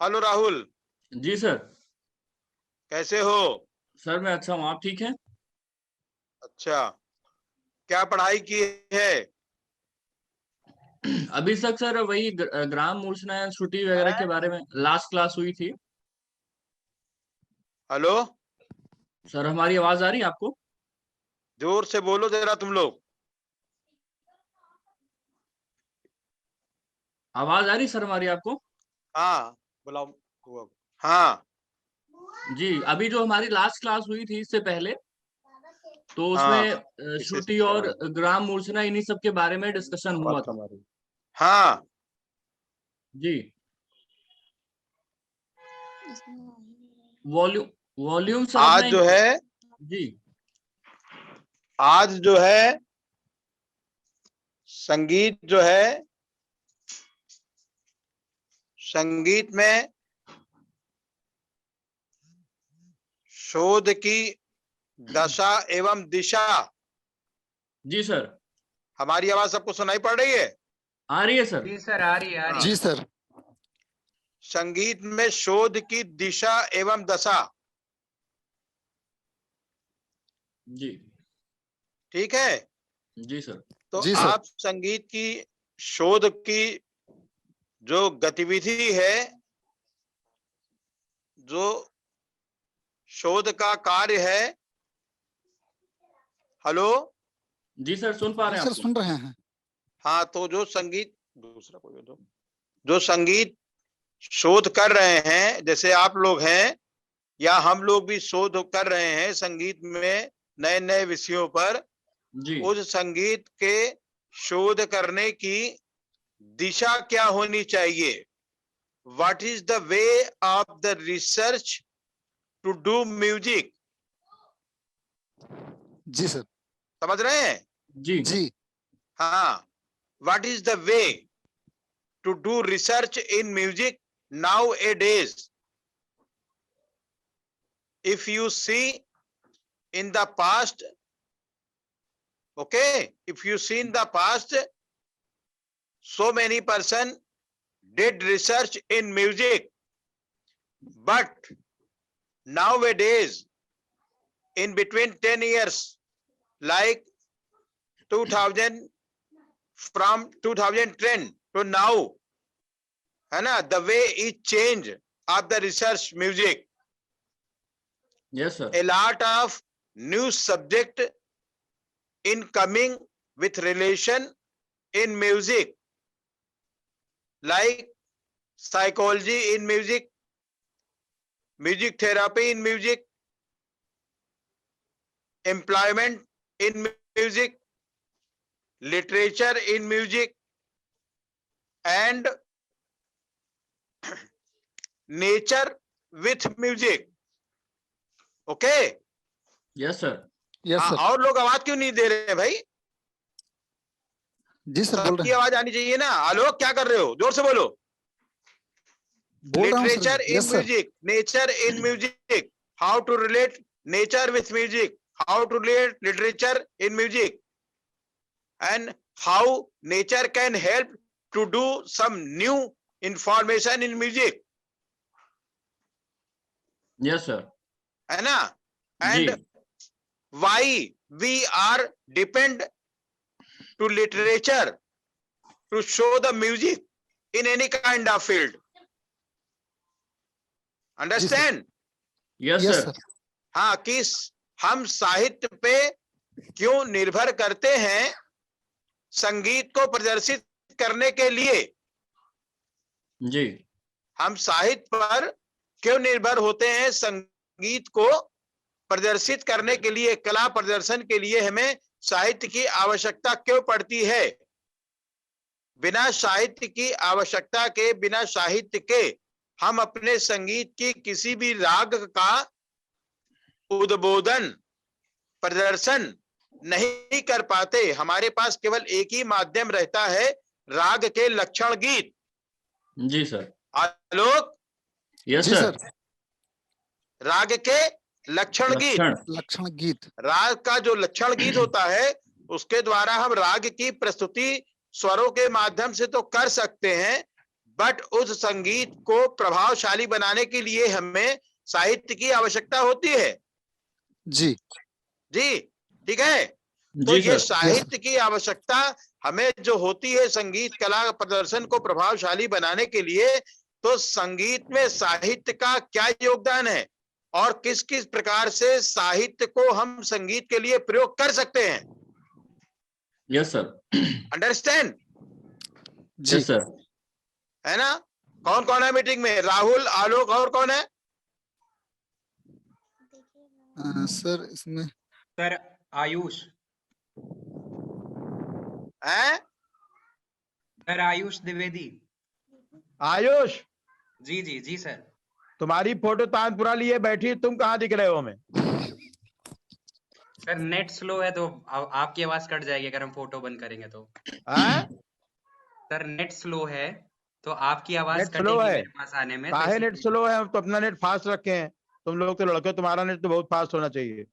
Hello Rahul, जी sir. कैसे हो? Sir मैं अच्छा हूँ, आप ठीक हैं? अच्छा, क्या पढ़ाई की है? अभी तक सर वही ग्राम मूर्छना श्रुति वगैरह के बारे में लास्ट क्लास हुई थी। हेलो, सर हमारी आवाज आ रही है आपको? जोर से बोलो जरा तुम लोग। आवाज आ रही सर हमारी आपको? हाँ, बुलाओ। हाँ जी, अभी जो हमारी लास्ट क्लास हुई थी इससे पहले, तो हाँ, उसमें इसे श्रुति और चलाओ। ग्राम मूर्छना इन्हीं सब के बारे में डिस्कशन हुआ बात था। हमारी। हाँ, जी। वॉल्यूम वॉल्यूम सर आज अपना जो है जी आज जो है संगीत जो है संगीत में शोध की दशा एवं दिशा। जी सर। हमारी आवाज सबको सुनाई पड़ रही है? आ रही है सर। जी सर, आ रही है, आ रही हाँ। है। जी सर। संगीत में शोध की दिशा एवं दशा। जी। ठीक है, जी सर। तो जी सर। आप संगीत की शोध की जो गतिविधि है, जो शोध का कार्य है। हेलो, जी सर, सुन पा जी रहे हैं सर, आपको? सुन रहे हैं। हाँ, तो जो संगीत दूसरा कोई दो, जो संगीत शोध कर रहे हैं, जैसे आप लोग हैं या हम लोग भी शोध कर रहे हैं संगीत में नए नए विषयों पर, जी। उस संगीत के शोध करने की दिशा क्या होनी चाहिए? What is the way of the research to do music? जी सर। समझ रहे हैं? जी। जी। हाँ, what is the way to do research in music nowadays? If you see in the past, okay, if you see in the past, so many person did research in music, but nowadays in between 10 years, like 2000, from 2010 to now, है ना, the way is change of the research music. Yes sir. A lot of new subject incoming with relation in music, like psychology in music, music therapy in music, employment in music, literature in music, and nature with music. Okay? Yes sir. Yes हाँ, sir. और लोग आवाज क्यों नहीं दे रहे हैं भाई? जी sir, बोल सबकी रहे हैं। आवाज आनी चाहिए ना। आलोक, क्या कर रहे हो? जोर से बोलो। बोल रहा हूँ sir. Literature in yes sir. music, nature in music, how to relate nature with music, how to relate literature in music, and how nature can help to do some new information in music. Yes sir. है ना? जी। And why we are depend to literature to show the music in any kind of field. Understand? Yes yes sir. Sir. हाँ, किस हम साहित्य पे क्यों निर्भर करते हैं संगीत को प्रदर्शित करने के लिए? जी। हम साहित्य पर क्यों निर्भर होते हैं संगीत को प्रदर्शित करने के लिए? कला प्रदर्शन के लिए हमें साहित्य की आवश्यकता क्यों पड़ती है? बिना साहित्य की आवश्यकता के, बिना साहित्य के हम अपने संगीत की किसी भी राग का उद्बोधन, प्रदर्शन नहीं कर पाते। हमारे पास केवल एक ही माध्यम रहता है, राग के लक्षण गीत। जी सर। आलोक, यस जी सर। सर। राग के लक्षण गीत। लक्षण। लक्षण गीत। राग का जो लक्षण गीत होता है, उसके द्वारा हम राग की प्रस्तुति स्वरों के माध्यम से तो कर सकते हैं, बट उस संगीत को प्रभावशाली बनाने के लिए हमें साहित्य की आवश्यकता होती है। जी जी ठीक है। तो जी ये सर। साहित्य की आवश्यकता हमें जो होती है संगीत कला प्रदर्शन को प्रभावशाली बनाने के लिए, तो संगीत में साहित्य का क्या योगदान है और किस किस प्रकार से साहित्य को हम संगीत के लिए प्रयोग कर सकते हैं। Yes sir. अंडरस्टैंड? जी यस सर। है ना? कौन कौन है मीटिंग में? राहुल, आलोक, और कौन है? सर इसमें सर आयुष। हैं? सर आयुष द्विवेदी। आयुष, जी जी जी सर। तुम्हारी फोटो तानपुरा लिए बैठी, तुम कहाँ दिख रहे हो हमें? सर नेट स्लो है तो आपकी आवाज कट जाएगी अगर हम फोटो बंद करेंगे तो। हैं? सर नेट स्लो है तो आपकी आवाज नेट स्लो कटेगी है? मेरे पास आने में, तो काहे नेट इसीलिए। स्लो है? हम तो अपना नेट फास्ट रखे हैं। तुम लोग तो लड़के, तुम्हारा नेट तो बहुत फास्ट होना चाहिए,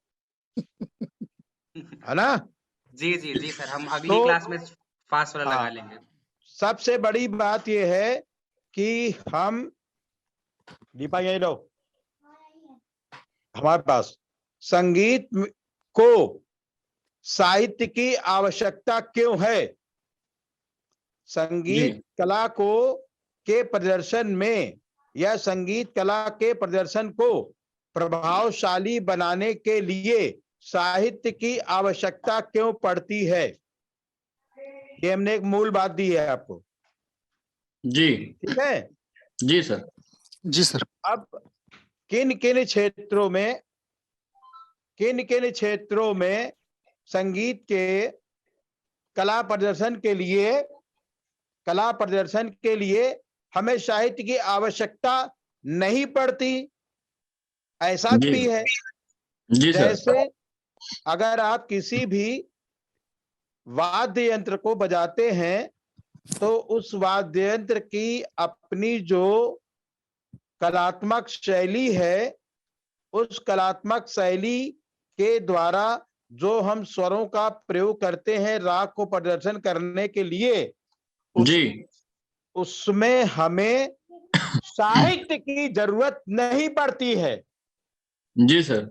है ना? जी जी जी सर, हम अगली तो क्लास में फास्ट वाला लगा हाँ, लेंगे। सबसे बड़ी बात यह है कि हम, दीपा यही रहो, हमारे पास संगीत को साहित्य की आवश्यकता क्यों है? संगीत जी कला को के प्रदर्शन में या संगीत कला के प्रदर्शन को प्रभावशाली बनाने के लिए साहित्य की आवश्यकता क्यों पड़ती है? ये हमने एक मूल बात दी है आपको। जी ठीक है। जी सर। जी सर। अब किन किन क्षेत्रों में संगीत के कला प्रदर्शन के लिए हमें साहित्य की आवश्यकता नहीं पड़ती? ऐसा जी भी है। जी सर। जैसे अगर आप किसी भी वाद्य यंत्र को बजाते हैं तो उस वाद्य यंत्र की अपनी जो कलात्मक शैली है, उस कलात्मक शैली के द्वारा जो हम स्वरों का प्रयोग करते हैं राग को प्रदर्शन करने के लिए, जी उसमें हमें साहित्य की जरूरत नहीं पड़ती है, जी सर।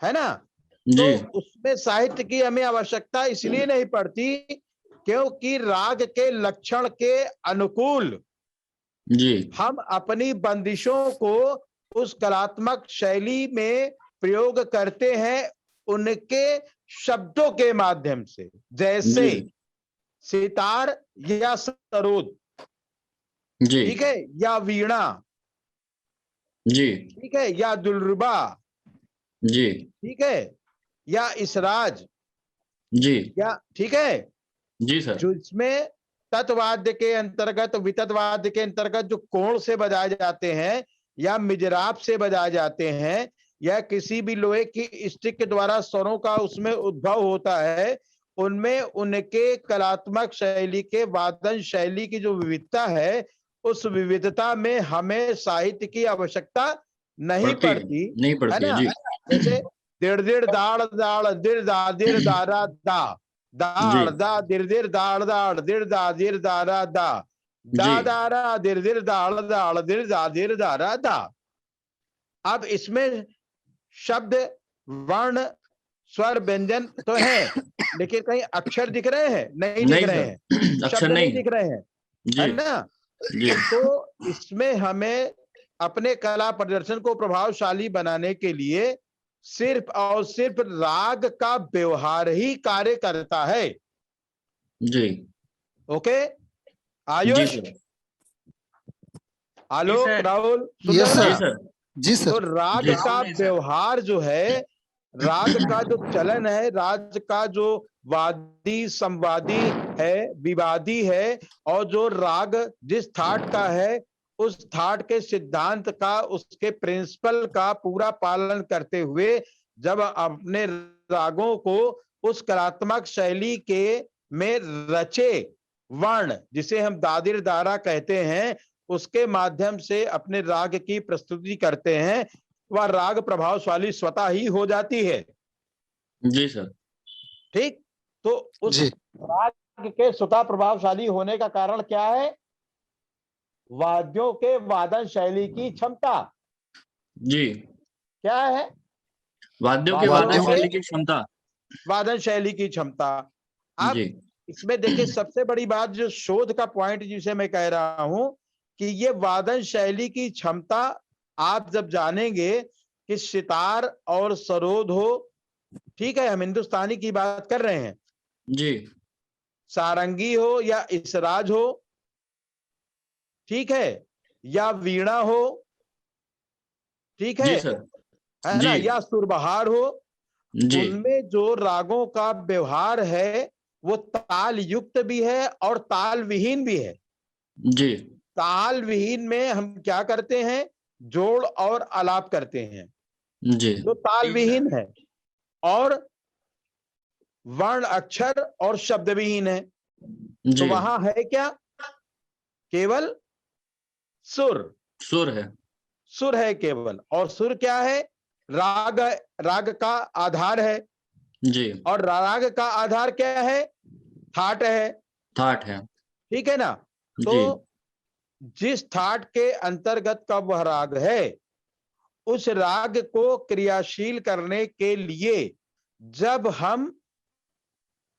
है ना? जी तो उसमें साहित्य की हमें आवश्यकता इसलिए नहीं पड़ती क्योंकि राग के लक्षण के अनुकूल जी हम अपनी बंदिशों को उस कलात्मक शैली में प्रयोग करते हैं उनके शब्दों के माध्यम से। जैसे जी सितार या सरोद, जी ठीक है, या वीणा, जी ठीक है, या दुलरुबा, जी ठीक है, या इसराज, जी या ठीक है, जी सर। जो इसमें तत्वाद्य के अंतर्गत, विततवाद्य के अंतर्गत जो कोण से बजाए जाते हैं या मिजराब से बजाए जाते हैं या किसी भी लोहे की स्टिक के द्वारा स्वरों का उसमें उद्भव होता है, उनमें उनके कलात्मक शैली के वादन शैली की जो विविधता है, उस विविधता में हमें साहित्य की आवश्यकता नहीं पड़ती, नहीं है पड़ती ना? जी। जैसे दिड़ दिड़ दाड़ दाड़ दिर दा दिर दारा दा, जी दाड़ दा दिर दिर दाड़ दाड़ दिर दा दिर दारा दा, जी दा दारा दिर दिर दाड़ दाड़ दिर दा दिर दारा दा। अब इसमें शब्द, वर्ण, स्वर, व्यंजन तो है, लेकिन कहीं अक्षर दिख रहे हैं? नहीं दिख नहीं रहे सर, हैं, अक्षर शब्द नहीं नहीं है। दिख रहे हैं, है जी ना? जी तो इसमें हमें अपने कला प्रदर्शन को प्रभावशाली बनाने के लिए सिर्फ और सिर्फ राग का व्यवहार ही कार्य करता है। जी ओके जी आयुष, सर। आलोक, सर। राहुल, सुन यस रहे हो जी ना? सर। सर। जी तो सर। राग जी का राहुल है सर। व्यवहार जो है, राग का जो चलन है, राग का जो वादी संवादी है, विवादी है, और जो राग जिस थाट का है उस थाट के सिद्धांत का, उसके प्रिंसिपल का पूरा पालन करते हुए जब अपने रागों को उस कलात्मक शैली के में रचे वर्ण, जिसे हम दादिर दारा कहते हैं, उसके माध्यम से अपने राग की प्रस्तुति करते हैं, वह राग प्रभावशाली स्वतः ही हो जाती है। जी सर। ठीक, तो उस जी राग के स्वतः प्रभावशाली होने का कारण क्या है? वाद्यों के वादन शैली की क्षमता। जी, क्या है? वाद्यों के वाद्यों वादन के शैली की क्षमता। वादन शैली की क्षमता। अब जी, इसमें देखिए सबसे बड़ी बात जो शोध का पॉइंट जिसे मैं कह रहा हूं कि ये वादन शैली की क्षमता आप जब जानेंगे कि सितार और सरोद हो, ठीक है, हम हिंदुस्तानी की बात कर रहे हैं, जी, सारंगी हो या इसराज हो, ठीक है, या वीणा हो, ठीक जी है सर। है ना, जी, या सुरबहार हो, जी, उनमें जो रागों का व्यवहार है वो ताल युक्त भी है और ताल विहीन भी है। जी, ताल विहीन में हम क्या करते हैं? जोड़ और आलाप करते हैं, जी, जो ताल विहीन है, और वर्ण अक्षर और शब्द विहीन है। तो जी, वहां है क्या? केवल सुर। सुर है। सुर है केवल, और सुर क्या है? राग। राग का आधार है, जी, और राग का आधार क्या है? थाट है, ठाठ है। ठीक है ना। तो जी, जिस थाट के अंतर्गत का वह राग है, उस राग को क्रियाशील करने के लिए जब हम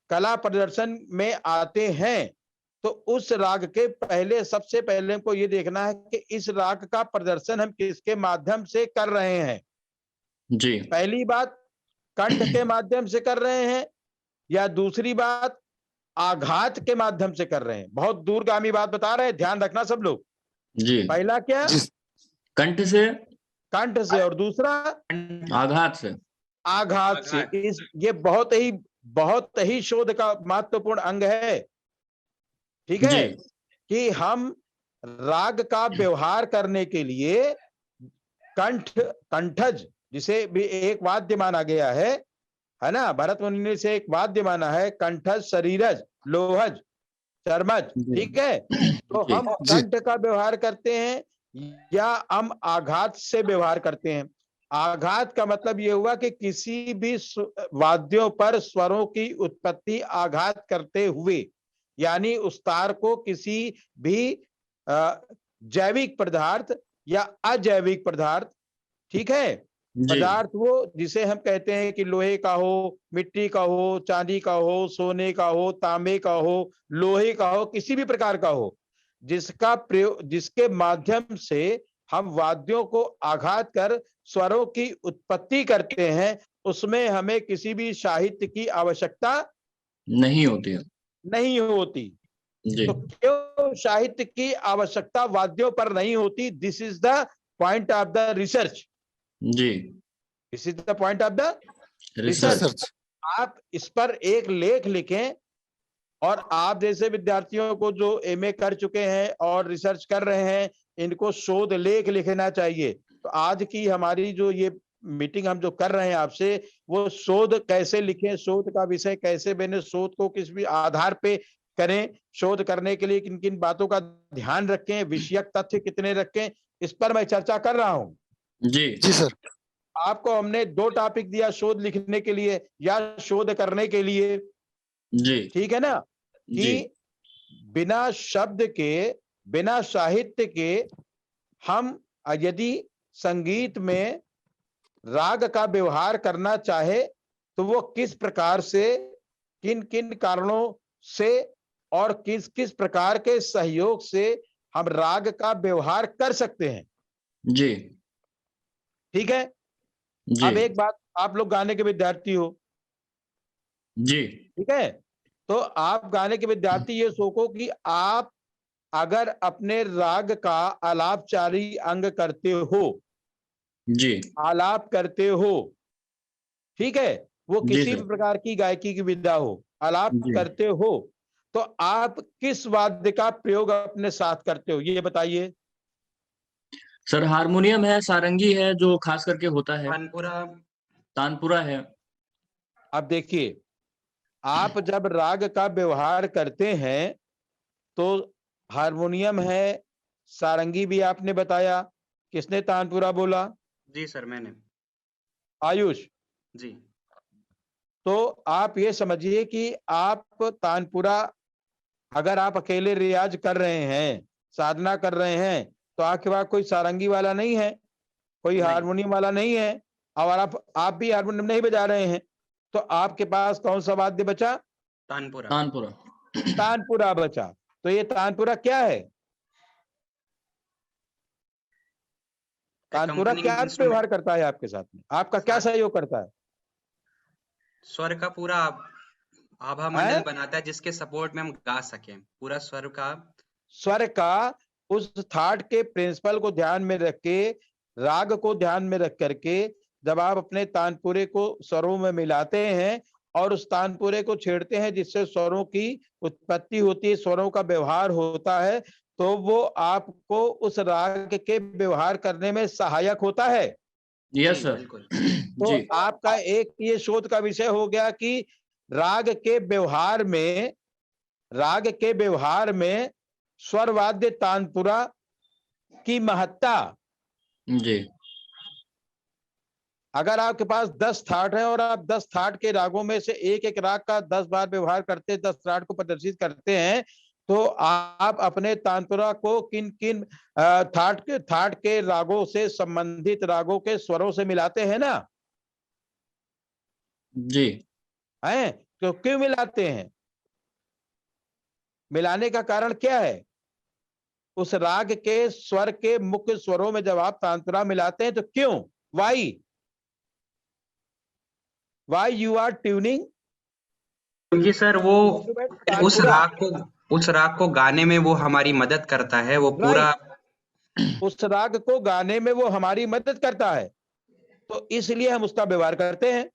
कला प्रदर्शन में आते हैं तो उस राग के पहले, सबसे पहले हमको ये देखना है कि इस राग का प्रदर्शन हम किसके माध्यम से कर रहे हैं। जी, पहली बात, कंठ के माध्यम से कर रहे हैं, या दूसरी बात, आघात के माध्यम से कर रहे हैं। बहुत दूरगामी बात बता रहे हैं, ध्यान रखना सब लोग। जी, पहला क्या? जी कंठ से, कंठ से, और दूसरा आघात से। आघात से। आघात। इस ये बहुत ही शोध का महत्वपूर्ण अंग है, ठीक जी, है, कि हम राग का व्यवहार करने के लिए कंठज, जिसे भी एक वाद्य माना गया है ना, भरत मुनि से एक वाद्य माना है, कंठज, शरीरज, लोहज, चर्मज, जी, ठीक है। तो जी, हम जी कंठ का व्यवहार करते हैं या हम आघात से व्यवहार करते हैं। आघात का मतलब यह हुआ कि किसी भी वाद्यों पर स्वरों की उत्पत्ति आघात करते हुए, यानी उस तार को किसी भी जैविक पदार्थ या अजैविक पदार्थ, ठीक है, जी, पदार्थ वो जिसे हम कहते हैं कि लोहे का हो, मिट्टी का हो, चांदी का हो, सोने का हो, तांबे का हो, लोहे का हो, किसी भी प्रकार का हो, जिसका प्रयोग, जिसके माध्यम से हम वाद्यों को आघात कर स्वरों की उत्पत्ति करते हैं, उसमें हमें किसी भी साहित्य की आवश्यकता नहीं होती है। नहीं होती। जी, तो क्यों साहित्य की आवश्यकता वाद्यों पर नहीं होती? This is the point of the research. जी, this is the point of the research. Research. Research. आप इस पर एक लेख लिखें, और आप जैसे विद्यार्थियों को जो एमए कर चुके हैं और रिसर्च कर रहे हैं, इनको शोध लेख लिखना चाहिए। तो आज की हमारी जो ये मीटिंग हम जो कर रहे हैं आपसे, वो शोध कैसे लिखें, शोध का विषय कैसे बने, शोध को किस भी आधार पे करें, शोध करने के लिए किन किन बातों का ध्यान रखें, विषयक तथ्य कितने रखें, इस पर मैं चर्चा कर रहा हूं। जी, जी सर। आपको हमने 2 टॉपिक दिया शोध लिखने के लिए या शोध करने के लिए, जी, ठीक है ना, जी, कि बिना शब्द के, बिना साहित्य के हम यदि संगीत में राग का व्यवहार करना चाहे तो वो किस प्रकार से, किन किन कारणों से और किस किस प्रकार के सहयोग से हम राग का व्यवहार कर सकते हैं, जी, ठीक है। जी, अब एक बात, आप लोग गाने के विद्यार्थी हो, जी, ठीक है, तो आप गाने के विद्यार्थी ये सोचो कि आप अगर अपने राग का आलापचारी अंग करते हो, जी, आलाप करते हो, ठीक है, वो जी किसी भी सर। प्रकार की गायकी की विधा हो, आलाप जी करते हो, तो आप किस वाद्य का प्रयोग अपने साथ करते हो, ये बताइए। सर, हारमोनियम है, सारंगी है जो खास करके होता है, तानपुरा। तानपुरा है। अब देखिए, आप जब राग का व्यवहार करते हैं तो हारमोनियम है, सारंगी भी आपने बताया, किसने तानपुरा बोला? जी सर, मैंने। आयुष। जी। तो आप ये समझिए कि आप तानपुरा, अगर आप अकेले रियाज कर रहे हैं साधना कर रहे हैं तो आपके पास कोई सारंगी वाला नहीं है, कोई नहीं। हारमोनियम वाला नहीं है, और आप भी हारमोनियम नहीं बजा रहे हैं, तो आपके पास कौन सा वाद्य बचा? तानपुरा। तानपुरा। तानपुरा बचा। तो ये तानपुरा क्या है? तानपुरा Accompanying क्या instrument, व्यवहार करता है आपके साथ में? आपका क्या साथ सहयोग करता है? स्वर का पूरा आभा हैं? मंडल बनाता है जिसके सपोर्ट में हम गा सकें पूरा स्वर का। स्वर का उस थाट के प्रिंसिपल को ध्यान में रख के, राग को ध्यान में रख करके, जब आप अपने तानपुरे को स्वरों में मिलाते हैं और उस तानपुरे को छेड़ते हैं जिससे स्वरों की उत्पत्ति होती है, स्वरों का व्यवहार होता है, तो वो आपको उस राग के व्यवहार करने में सहायक होता है। यस जी सर। बिल्कुल। तो जी आपका एक ये शोध का विषय हो गया कि राग के व्यवहार में स्वर वाद्य तानपुरा की महत्ता। जी अगर आपके पास 10 थाट है और आप 10 थाट के रागों में से एक एक राग का 10 बार व्यवहार करते, 10 थाट को प्रदर्शित करते हैं, तो आप अपने तानपुरा को किन किन थाट के रागों से संबंधित रागों के स्वरों से मिलाते हैं ना? जी हैं? तो क्यों मिलाते हैं? मिलाने का कारण क्या है? उस राग के स्वर के मुख्य स्वरों में जब आप तानपुरा मिलाते हैं तो क्यों? Why you are tuning क्योंकि सर वो उस तानपुरा? राग को गाने में वो हमारी मदद करता है, वो पूरा उस राग को गाने में वो हमारी मदद करता है, तो इसलिए हम उसका व्यवहार करते हैं।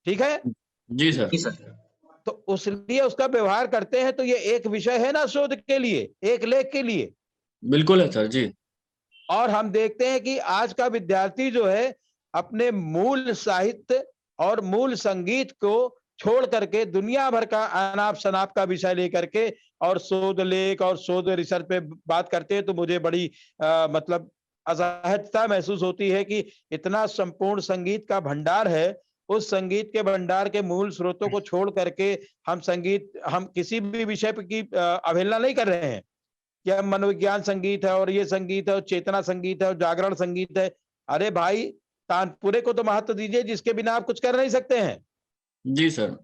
ठीक है? जी सर। जी सर। तो उसलिए उसका व्यवहार करते हैं, तो ये एक विषय है ना शोध के लिए, एक लेख के लिए। बिल्कुल है सर। जी और हम देखते हैं कि आज का विद्यार्थी जो है अपने मूल साहित्य और मूल संगीत को छोड़ करके दुनिया भर का अनाप शनाप का विषय लेकर के और शोध लेख और शोध रिसर्च पे बात करते हैं, तो मुझे बड़ी मतलब असहजता महसूस होती है कि इतना संपूर्ण संगीत का भंडार है, उस संगीत के भंडार के मूल स्रोतों को छोड़ करके हम किसी भी विषय की अवहेलना नहीं कर रहे हैं कि हम मनोविज्ञान संगीत है और ये संगीत है और चेतना संगीत है और जागरण संगीत है। अरे भाई, तानपुरे को तो महत्व दीजिए जिसके बिना आप कुछ कर नहीं सकते हैं। जी सर।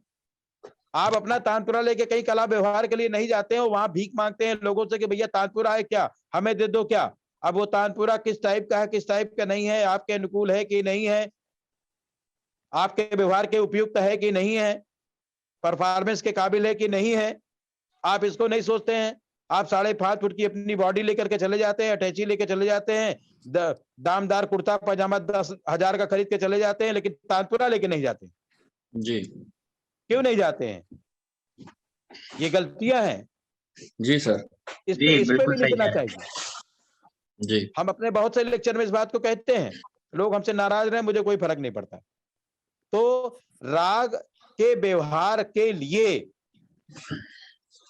आप अपना तानपुरा लेके कहीं कला व्यवहार के लिए नहीं जाते हैं, वहां भीख मांगते हैं लोगों से कि भैया तानपुरा है क्या, हमें दे दो क्या। अब वो तानपुरा किस टाइप का है, किस टाइप का नहीं है, आपके अनुकूल है कि नहीं है, आपके व्यवहार के उपयुक्त है कि नहीं है, परफॉर्मेंस के काबिल है कि नहीं है, आप इसको नहीं सोचते हैं। आप 5.5 फुट की अपनी बॉडी लेकर के चले जाते हैं, अटैची लेके चले जाते हैं, दामदार कुर्ता पजामा 10,000 का खरीद के चले जाते हैं, लेकिन तानपुरा लेके नहीं जाते। जी क्यों नहीं जाते हैं? ये गलतियां हैं, जी सर। इस पे बिल्कुल भी सही लिखना है। चाहिए। जी हम अपने बहुत से लेक्चर में इस बात को कहते हैं, लोग हमसे नाराज रहे, मुझे कोई फर्क नहीं पड़ता। तो राग के व्यवहार के लिए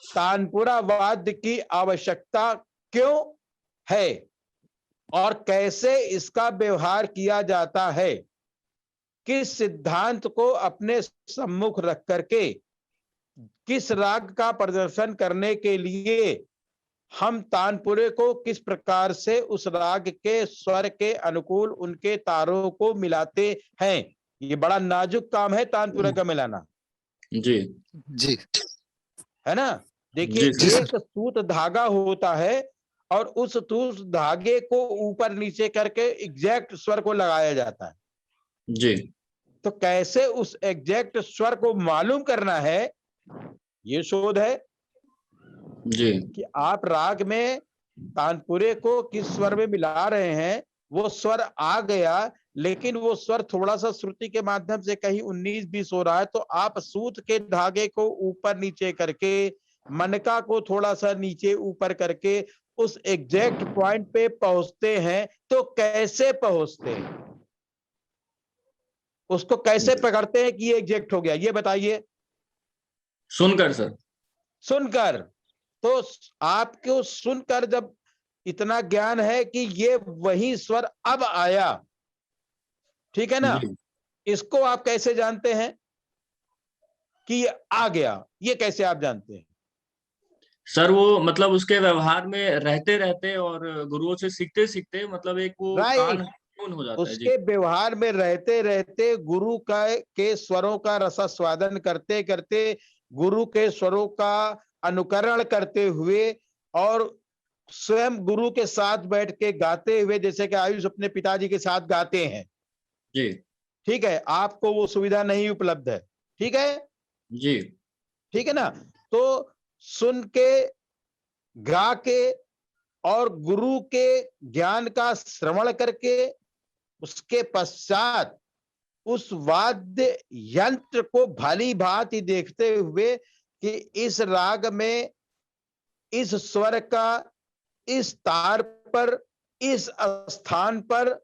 तानपुरा वाद्य की आवश्यकता क्यों है और कैसे इसका व्यवहार किया जाता है, किस सिद्धांत को अपने सम्मुख रख करके किस राग का प्रदर्शन करने के लिए हम तानपुरे को किस प्रकार से उस राग के स्वर के अनुकूल उनके तारों को मिलाते हैं। ये बड़ा नाजुक काम है तानपुरे का मिलाना, जी जी है ना? देखिए, जी जी सर। एक सूत धागा होता है और उस सूत धागे को ऊपर नीचे करके एग्जैक्ट स्वर को लगाया जाता है। जी तो कैसे उस एग्जैक्ट स्वर को मालूम करना है, ये शोध है जी कि आप राग में तानपुरे को किस स्वर में मिला रहे हैं, वो स्वर आ गया, लेकिन वो स्वर थोड़ा सा श्रुति के माध्यम से कहीं 19-20 हो रहा है, तो आप सूत के धागे को ऊपर नीचे करके, मनका को थोड़ा सा नीचे ऊपर करके उस एग्जैक्ट पॉइंट पे पहुंचते हैं। तो कैसे पहुंचते हैं, उसको कैसे पकड़ते हैं कि ये एग्जैक्ट हो गया, ये बताइए। सुनकर सर। सुनकर। तो आपको सुनकर जब इतना ज्ञान है कि ये वही स्वर अब आया, ठीक है ना, जी इसको आप कैसे जानते हैं कि ये आ गया, ये कैसे आप जानते हैं? सर वो मतलब उसके व्यवहार में रहते रहते और गुरुओं से सीखते सीखते मतलब एक वो कान राइट, ट्यून हो जाता है। जी उसके व्यवहार में रहते रहते गुरु का के स्वरों का रसास्वादन करते करते, गुरु के स्वरों का अनुकरण करते हुए और स्वयं गुरु के साथ बैठ के गाते हुए, जैसे कि आयुष अपने पिताजी के साथ गाते हैं, जी ठीक है, आपको वो सुविधा नहीं उपलब्ध है, ठीक है, जी ठीक है ना। तो सुन के, गा के और गुरु के ज्ञान का श्रवण करके उसके पश्चात उस वाद्य यंत्र को भली भांति देखते हुए कि इस राग में इस स्वर का इस तार पर इस स्थान पर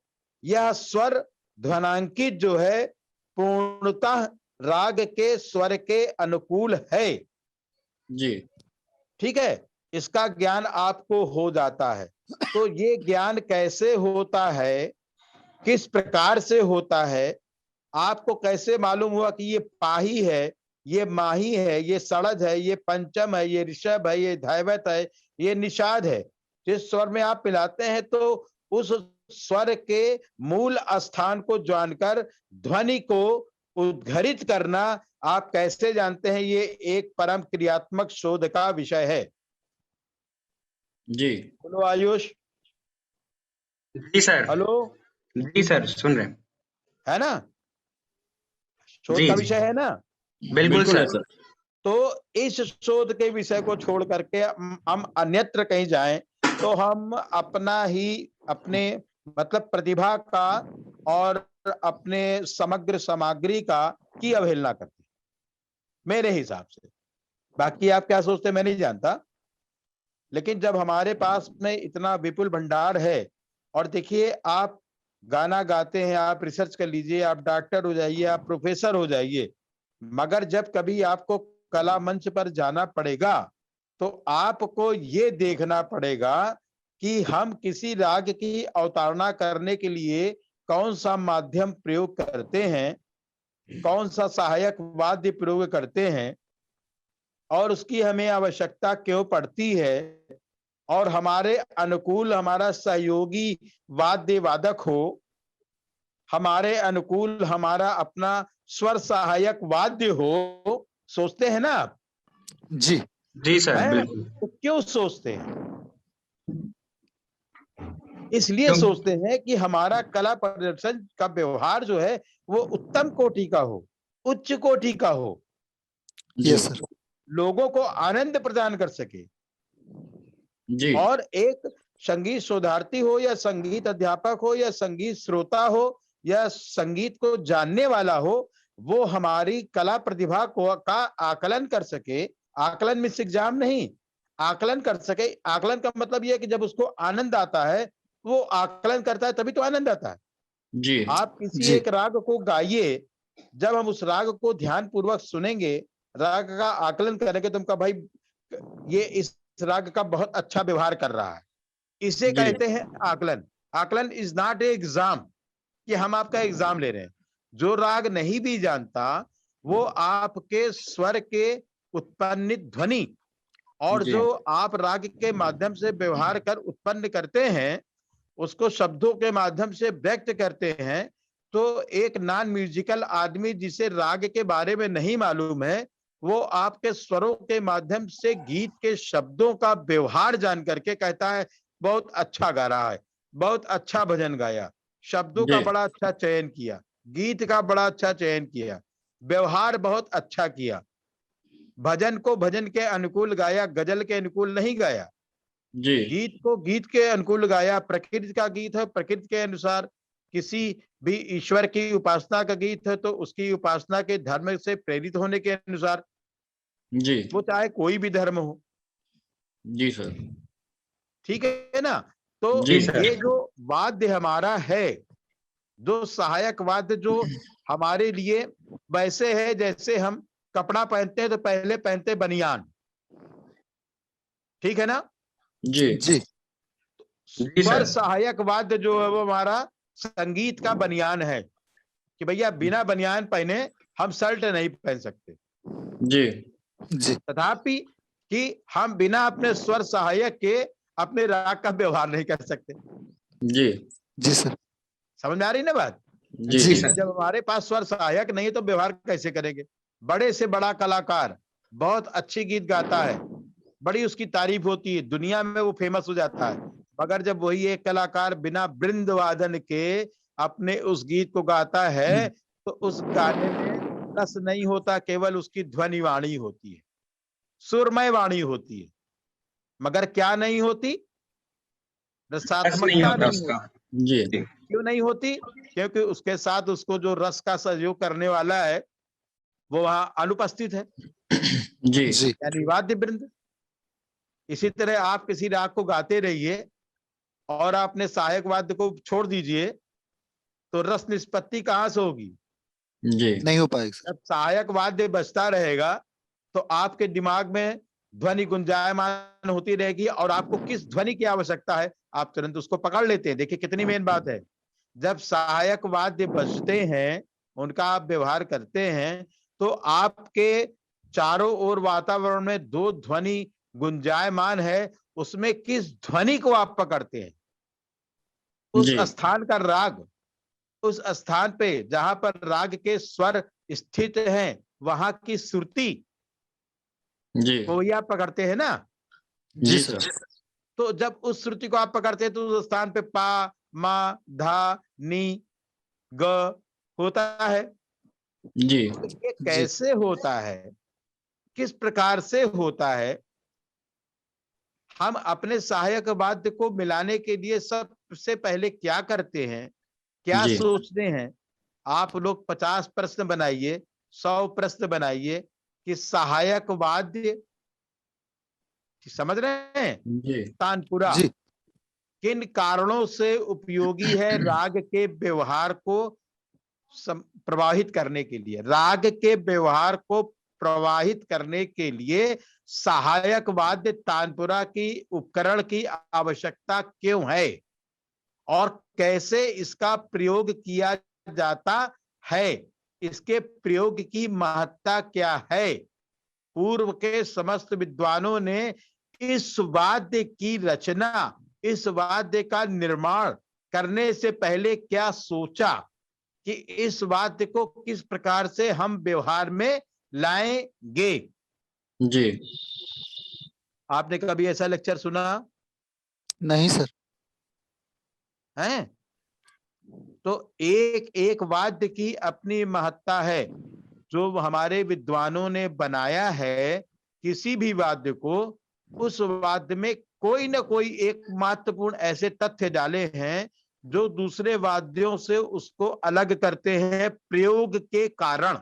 यह स्वर ध्वनांकित जो है पूर्णतः राग के स्वर के अनुकूल है, जी ठीक है, इसका ज्ञान आपको हो जाता है। तो ये ज्ञान कैसे होता है, किस प्रकार से होता है, आपको कैसे मालूम हुआ कि ये पाही है, ये माही है, ये सड़ज है, ये पंचम है, ये ऋषभ है, ये धैवत है, ये निषाद है। जिस स्वर में आप मिलाते हैं तो उस स्वर के मूल स्थान को जानकर ध्वनि को उद्घरित करना आप कैसे जानते हैं, ये एक परम क्रियात्मक शोध का विषय है। जी बोलो आयुष। जी सर। हेलो, जी सर, सुन रहे हैं। है ना, शोध जी का जी, विषय है ना। बिल्कुल बिल्कुल है सर। सर। तो इस शोध के विषय को छोड़ करके हम अन्यत्र कहीं जाएं तो हम अपना ही अपने मतलब प्रतिभा का और अपने समग्र सामग्री का की अवहेलना करते हैं, मेरे हिसाब से। बाकी आप क्या सोचते हैं मैं नहीं जानता, लेकिन जब हमारे पास में इतना विपुल भंडार है, और देखिए आप गाना गाते हैं, आप रिसर्च कर लीजिए, आप डॉक्टर हो जाइए, आप प्रोफेसर हो जाइए, मगर जब कभी आपको कला मंच पर जाना पड़ेगा तो आपको ये देखना पड़ेगा कि हम किसी राग की अवतारणा करने के लिए कौन सा माध्यम प्रयोग करते हैं, कौन सा सहायक वाद्य प्रयोग करते हैं, और उसकी हमें आवश्यकता क्यों पड़ती है, और हमारे अनुकूल हमारा सहयोगी वाद्य वादक हो, हमारे अनुकूल हमारा अपना स्वर सहायक वाद्य हो। सोचते हैं ना आप, जी जी सर, हैं? बिल्कुल। तो क्यों सोचते हैं? इसलिए क्यों? सोचते हैं कि हमारा कला प्रदर्शन का व्यवहार जो है वो उत्तम कोटि का हो, उच्च कोटि का हो, जी यस सर। लोगों को आनंद प्रदान कर सके। जी और एक संगीत शोधार्थी हो या संगीत अध्यापक हो या संगीत श्रोता हो या संगीत को जानने वाला हो, वो हमारी कला प्रतिभा को का आकलन कर सके। आकलन मिस एग्जाम नहीं, आकलन कर सके। आकलन का मतलब यह है कि जब उसको आनंद आता है, वो आकलन करता है तभी तो आनंद आता है। जी आप किसी जी एक राग को गाइए, जब हम उस राग को ध्यान पूर्वक सुनेंगे, राग का आकलन करेंगे, तो हम कहा भाई ये इस राग का बहुत अच्छा व्यवहार कर रहा है, इसे जी कहते हैं आकलन। आकलन इज नॉट ए एग्जाम कि हम आपका एग्जाम ले रहे हैं। जो राग नहीं भी जानता, वो आपके स्वर के उत्पन्न ध्वनि और जी जो आप राग के माध्यम से व्यवहार कर उत्पन्न करते हैं, उसको शब्दों के माध्यम से व्यक्त करते हैं। तो एक नॉन म्यूजिकल आदमी जिसे राग के बारे में नहीं मालूम है, वो आपके स्वरों के माध्यम से गीत के शब्दों का व्यवहार जान करके कहता है बहुत अच्छा गा रहा है, बहुत अच्छा भजन गाया, शब्दों का जी बड़ा अच्छा चयन किया, गीत का बड़ा अच्छा चयन किया, व्यवहार बहुत अच्छा किया, भजन को भजन के अनुकूल गाया, गजल के अनुकूल नहीं गाया, जी गीत को गीत के अनुकूल गाया। प्रकृति का गीत है, प्रकृति के अनुसार। किसी भी ईश्वर की उपासना का गीत है तो उसकी उपासना के धर्म से प्रेरित होने के अनुसार, जी वो चाहे कोई भी धर्म हो, जी सर। ठीक है ना। तो जी जी सर। ये जो वाद्य हमारा है, जो सहायक वाद्य जो हमारे लिए वैसे है जैसे हम कपड़ा पहनते हैं तो पहले पहनते बनियान, ठीक है ना। जी जी जी स्वर सर। सहायक वाद्य जो है वो हमारा संगीत का बनियान है, कि भैया बिना बनियान पहने हम शर्ट नहीं पहन सकते। जी जी तथापि कि हम बिना अपने स्वर सहायक के अपने राग का व्यवहार नहीं कर सकते। जी जी सर। समझ में आ रही ना बात? जी जी जी सर। जब हमारे पास स्वर सहायक नहीं है तो व्यवहार कैसे करेंगे? बड़े से बड़ा कलाकार बहुत अच्छी गीत गाता है, बड़ी उसकी तारीफ होती है, दुनिया में वो फेमस हो जाता है, मगर जब वही एक कलाकार बिना वृंद वादन के अपने उस गीत को गाता है तो उस गाने में रस नहीं होता, केवल उसकी ध्वनि वाणी होती है, सुरमय वाणी होती है, मगर क्या नहीं होती? रस नहीं रसात्मकता होता नहीं उसका। होती। जी क्यों नहीं होती? क्योंकि उसके साथ उसको जो रस का सहयोग करने वाला है वो वहां अनुपस्थित है, जी जी यानी वाद्य वृंद। इसी तरह आप किसी राग को गाते रहिए और आपने सहायक वाद्य को छोड़ दीजिए तो रस निष्पत्ति कहां से होगी? जी नहीं हो पाएगा सर। जब सहायक वाद्य बजता रहेगा तो आपके दिमाग में ध्वनि गुंजायमान होती रहेगी और आपको किस ध्वनि की आवश्यकता है आप तुरंत उसको पकड़ लेते हैं। देखिए कितनी मेन बात है, जब सहायक वाद्य बजते हैं, उनका आप व्यवहार करते हैं तो आपके चारों ओर वातावरण में दो ध्वनि गुंजायमान है, उसमें किस ध्वनि को आप पकड़ते हैं? उस जी स्थान का राग, उस स्थान पे जहां पर राग के स्वर स्थित हैं वहां की श्रुति जी को ही आप पकड़ते हैं ना। जी जी सर। सर। तो जब उस श्रुति को आप पकड़ते हैं तो उस स्थान पे पा मा धा नी ग होता है। जी तो ये जी कैसे होता है, किस प्रकार से होता है? हम अपने सहायक वाद्य को मिलाने के लिए सबसे पहले क्या करते हैं, क्या जी सोचते हैं? आप लोग 50 प्रश्न बनाइए, 100 प्रश्न बनाइए कि सहायक वाद्य, समझ रहे हैं, जी तानपुरा जी किन कारणों से उपयोगी है राग के व्यवहार को प्रवाहित करने के लिए? राग के व्यवहार को प्रवाहित करने के लिए सहायक वाद्य तानपुरा की उपकरण की आवश्यकता क्यों है और कैसे इसका प्रयोग किया जाता है? इसके प्रयोग की महत्ता क्या है? पूर्व के समस्त विद्वानों ने इस वाद्य की रचना, इस वाद्य का निर्माण करने से पहले क्या सोचा कि इस वाद्य को किस प्रकार से हम व्यवहार में लाएंगे? जी आपने कभी ऐसा लेक्चर सुना नहीं सर। है? तो एक एक वाद्य की अपनी महत्ता है। जो हमारे विद्वानों ने बनाया है किसी भी वाद्य को, उस वाद्य में कोई ना कोई एक महत्वपूर्ण ऐसे तथ्य डाले हैं जो दूसरे वाद्यों से उसको अलग करते हैं प्रयोग के कारण।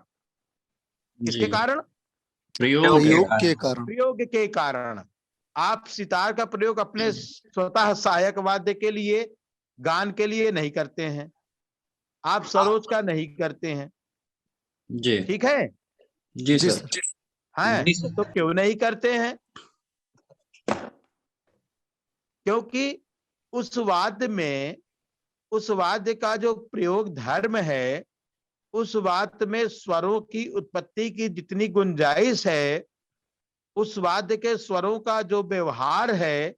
किसके जी कारण? प्रयोग प्रयोग के कारण। प्रयोग के कारण। आप सितार का प्रयोग अपने स्वतः सहायक वाद्य के लिए, गान के लिए नहीं करते हैं, आप सरोज का नहीं करते हैं, जी ठीक है? जी जी सर। सर। हैं जी सर। तो क्यों नहीं करते हैं? क्योंकि उस वाद्य में, उस वाद्य का जो प्रयोग धर्म है, उस वाद्य में स्वरों की उत्पत्ति की जितनी गुंजाइश है, उस वाद्य के स्वरों का जो व्यवहार है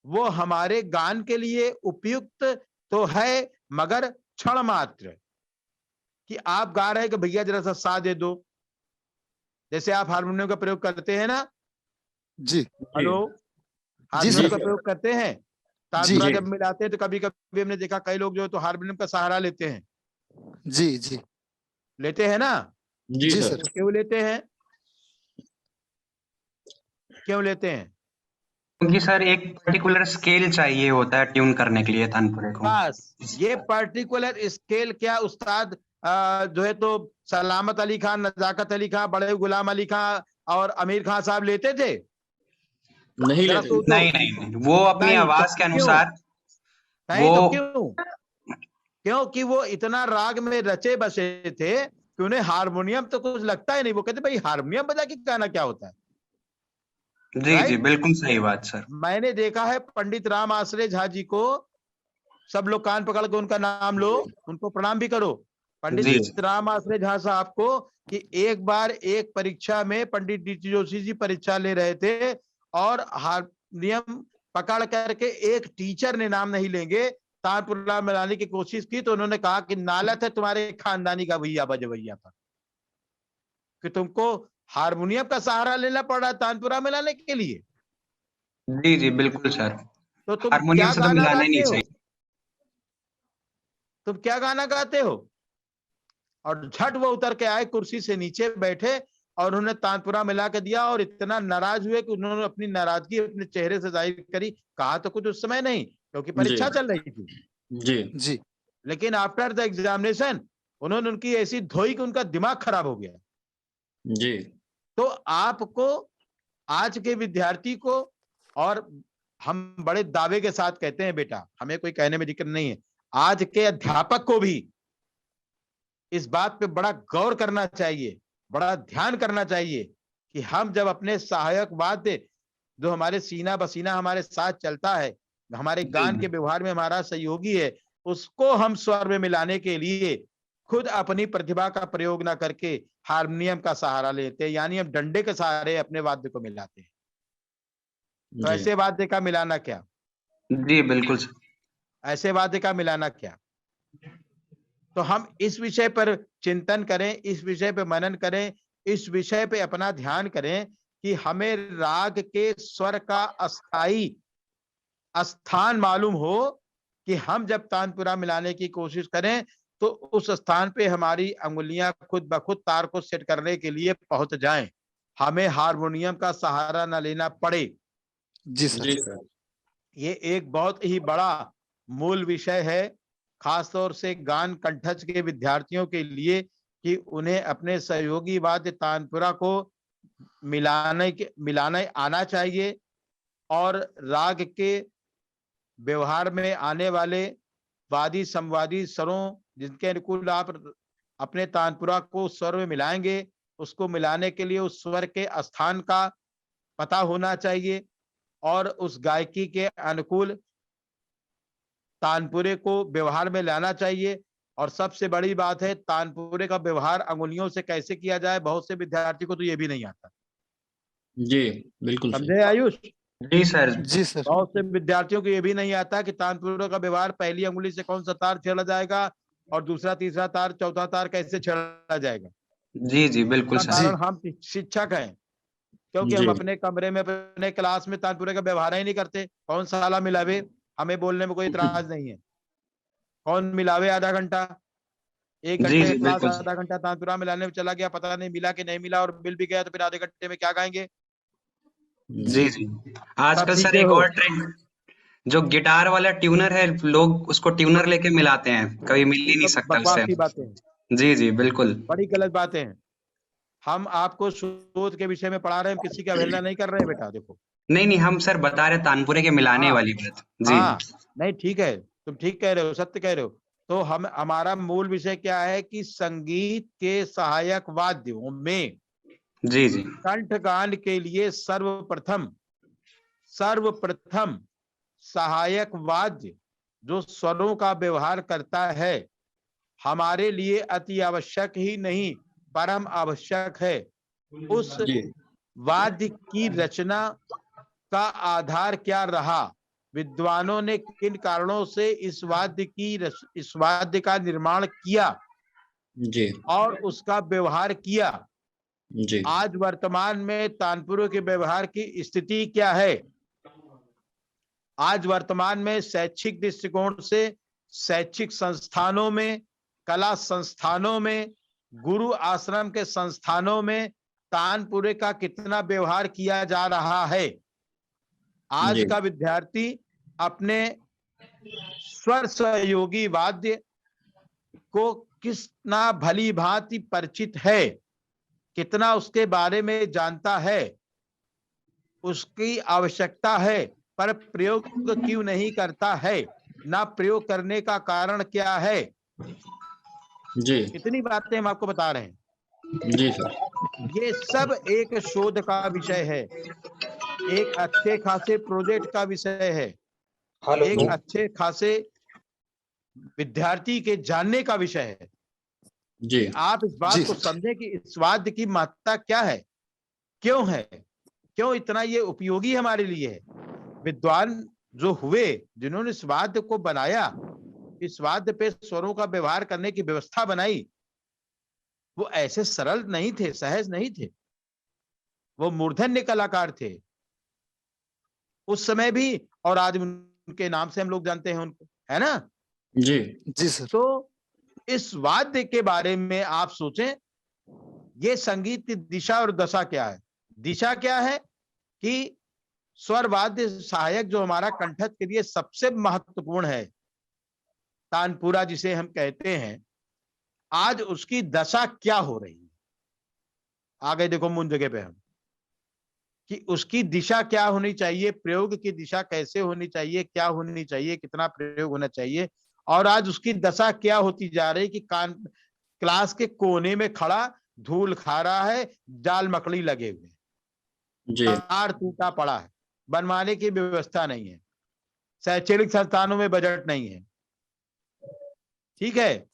वो हमारे गान के लिए उपयुक्त तो है, मगर क्षण मात्र। कि आप गा रहे हैं कि भैया जरा सा सा दे दो, जैसे आप हारमोनियम का प्रयोग करते हैं ना, जी हेलो, जी हारमोनियम का सर। प्रयोग करते हैं, जी तानपुरा जब मिलाते हैं तो कभी कभी हमने देखा कई लोग जो है तो हारमोनियम का सहारा लेते हैं, जी जी लेते हैं ना। जी जी सर। सर। तो क्यों लेते हैं? क्यों लेते हैं? क्योंकि सर एक पर्टिकुलर स्केल चाहिए होता है ट्यून करने के लिए तानपुरे को। बस ये पर्टिकुलर स्केल क्या उस्ताद जो है तो सलामत अली खान, नजाकत अली खान, बड़े गुलाम अली खान और आमिर खान साहब लेते थे? नहीं जरा लेते। सोचो। नहीं नहीं नहीं, वो अपनी नहीं तो आवाज के क्यों? अनुसार नहीं वो तो क्यों? क्योंकि वो इतना राग में रचे बसे थे कि उन्हें हारमोनियम तो कुछ लगता ही नहीं। वो कहते भाई हारमोनियम बजा के गाना क्या होता है, जी जी राइट? बिल्कुल सही बात सर। मैंने देखा है पंडित राम आश्रय झा जी को, सब लोग कान पकड़ के उनका नाम लो, उनको प्रणाम भी करो। पंडित जी। राम आश्रय झा साहब को कि एक बार एक परीक्षा में पंडित डीटी जोशी जी परीक्षा ले रहे थे और हारमोनियम पकड़ करके एक टीचर ने नाम नहीं लेंगे तानपुरा मिलाने की कोशिश की, तो उन्होंने कहा कि नालत है तुम्हारे खानदानी का भैया बजवैया पर कि तुमको हारमोनियम का सहारा लेना पड़ रहा है तानपुरा मिलाने के लिए। जी जी बिल्कुल सर, तो तुम हारमोनियम क्या से तो गाना मिलाना ही गाते नहीं हो? चाहिए। तुम क्या गाना गाते हो? और झट वो उतर के आए, कुर्सी से नीचे बैठे और उन्होंने तानपुरा मिला के दिया और इतना नाराज हुए कि उन्होंने अपनी नाराजगी अपने चेहरे से जाहिर करी। कहा तो कुछ उस समय नहीं क्योंकि परीक्षा चल रही थी, जी जी लेकिन आफ्टर द एग्जामिनेशन उन्होंने उनकी ऐसी धोई कि उनका दिमाग खराब हो गया। जी तो आपको, आज के विद्यार्थी को, और हम बड़े दावे के साथ कहते हैं बेटा, हमें कोई कहने में दिक्कत नहीं है, आज के अध्यापक को भी इस बात पे बड़ा गौर करना चाहिए, बड़ा ध्यान करना चाहिए कि हम जब अपने सहायक वाद्य जो हमारे सीना बसीना हमारे साथ चलता है, हमारे गान के व्यवहार में हमारा सहयोगी है, उसको हम स्वर में मिलाने के लिए खुद अपनी प्रतिभा का प्रयोग ना करके हारमोनियम का सहारा लेते हैं, यानी हम डंडे के सहारे अपने वाद्य को मिलाते हैं। तो जी ऐसे वाद्य का मिलाना क्या? जी बिल्कुल सर। ऐसे वाद्य का मिलाना क्या? तो हम इस विषय पर चिंतन करें, इस विषय पे मनन करें, इस विषय पे अपना ध्यान करें कि हमें राग के स्वर का अस्थाई स्थान मालूम हो कि हम जब तानपुरा मिलाने की कोशिश करें तो उस स्थान पे हमारी अंगुलियां खुद ब खुद तार को सेट करने के लिए पहुंच जाएं, हमें हारमोनियम का सहारा न लेना पड़े। जी सर। जी सर। ये एक बहुत ही बड़ा मूल विषय है, खासतौर से गान कंठस्थ के विद्यार्थियों के लिए, कि उन्हें अपने सहयोगी वाद्य तानपुरा को मिलाना आना चाहिए और राग के व्यवहार में आने वाले वादी संवादी स्वरों जिनके अनुकूल आप अपने तानपुरा को स्वर में मिलाएंगे, उसको मिलाने के लिए उस स्वर के स्थान का पता होना चाहिए और उस गायकी के अनुकूल तानपुरे को व्यवहार में लाना चाहिए। और सबसे बड़ी बात है, तानपुरे का व्यवहार अंगुलियों से कैसे किया जाए, बहुत से विद्यार्थी को तो ये भी नहीं आता। जी बिल्कुल सही। समझे आयुष? जी सर। जी सर। बहुत से विद्यार्थियों को ये भी नहीं आता कि तानपुरे का व्यवहार पहली अंगुली से कौन सा तार छेड़ा जाएगा और दूसरा तीसरा तार चौथा तार कैसे छेड़ा जाएगा। जी जी बिल्कुल इसका सर। कारण हम शिक्षक हैं, क्योंकि हम जी अपने कमरे में अपने क्लास में तानपुरे का व्यवहार ही नहीं करते। कौन साला मिलावे, हमें बोलने में कोई इतराज नहीं है, कौन मिलावे आधा घंटा, एक जी घंटे जी क्लास बिल्कुल। आधा घंटा तानपुरा मिलाने में चला गया, पता नहीं मिला कि नहीं मिला और मिल भी गया तो फिर आधे घंटे में क्या गाएंगे। जी जी आजकल सब सर सीखे एक हो? और ट्रेंड, जो गिटार वाला ट्यूनर है, लोग उसको ट्यूनर लेके मिलाते हैं, कभी मिल ही ये नहीं सब सकता बकवास उससे। की बातें हैं, जी जी बिल्कुल। बड़ी गलत बातें हैं। हम आपको शोध के विषय में पढ़ा रहे हैं, हम किसी की अवहेलना नहीं कर रहे हैं बेटा। देखो, नहीं नहीं, हम सर बता रहे तानपुरे के मिलाने हाँ वाली बात। जी हाँ, नहीं ठीक है, तुम ठीक कह रहे हो, सत्य कह रहे हो। तो हम, हमारा मूल विषय क्या है कि संगीत के सहायक वाद्यों में जी जी कंठगान के लिए सर्वप्रथम सहायक वाद्य जो स्वरों का व्यवहार करता है, हमारे लिए अति आवश्यक ही नहीं परम आवश्यक है। उस जी वाद्य की रचना का आधार क्या रहा, विद्वानों ने किन कारणों से इस वाद्य का निर्माण किया जी और उसका व्यवहार किया। जी आज वर्तमान में तानपुरे के व्यवहार की स्थिति क्या है? आज वर्तमान में शैक्षिक दृष्टिकोण से शैक्षिक संस्थानों में, कला संस्थानों में, गुरु आश्रम के संस्थानों में तानपुरे का कितना व्यवहार किया जा रहा है? आज जी का विद्यार्थी अपने स्वर सहयोगी वाद्य को कितना भली भांति परिचित है, कितना उसके बारे में जानता है, उसकी आवश्यकता है, पर प्रयोग क्यों नहीं करता है, ना प्रयोग करने का कारण क्या है? जी इतनी बातें हम आपको बता रहे हैं। जी सर। ये सब एक शोध का विषय है, एक अच्छे खासे प्रोजेक्ट का विषय है, एक अच्छे खासे विद्यार्थी के जानने का विषय है। जी आप इस बात जी। को समझें कि इस वाद्य की महत्ता क्या है, क्यों इतना ये उपयोगी हमारे लिए है। विद्वान जो हुए, जिन्होंने इस वाद्य को बनाया, इस वाद्य पे स्वरों का व्यवहार करने की व्यवस्था बनाई, वो ऐसे सरल नहीं थे, सहज नहीं थे, वो मूर्धन्य कलाकार थे उस समय भी, और आज उनके नाम से हम लोग जानते हैं उनको, है ना। जी जी सर। तो इस वाद्य के बारे में आप सोचें, ये संगीत की दिशा और दशा क्या है। दिशा क्या है कि स्वर वाद्य सहायक जो हमारा कंठस्थ के लिए सबसे महत्वपूर्ण है, तानपुरा जिसे हम कहते हैं, आज उसकी दशा क्या हो रही है। आ गए देखो मूल जगह पे हम, कि उसकी दिशा क्या होनी चाहिए, प्रयोग की दिशा कैसे होनी चाहिए, क्या होनी चाहिए, कितना प्रयोग होना चाहिए, और आज उसकी दशा क्या होती जा रही कि क्लास के कोने में खड़ा धूल खा रहा है, जाल मकड़ी लगे हुए, जी तार टूटा पड़ा है, बनवाने की व्यवस्था नहीं है, शैक्षणिक संस्थानों में बजट नहीं है, ठीक है।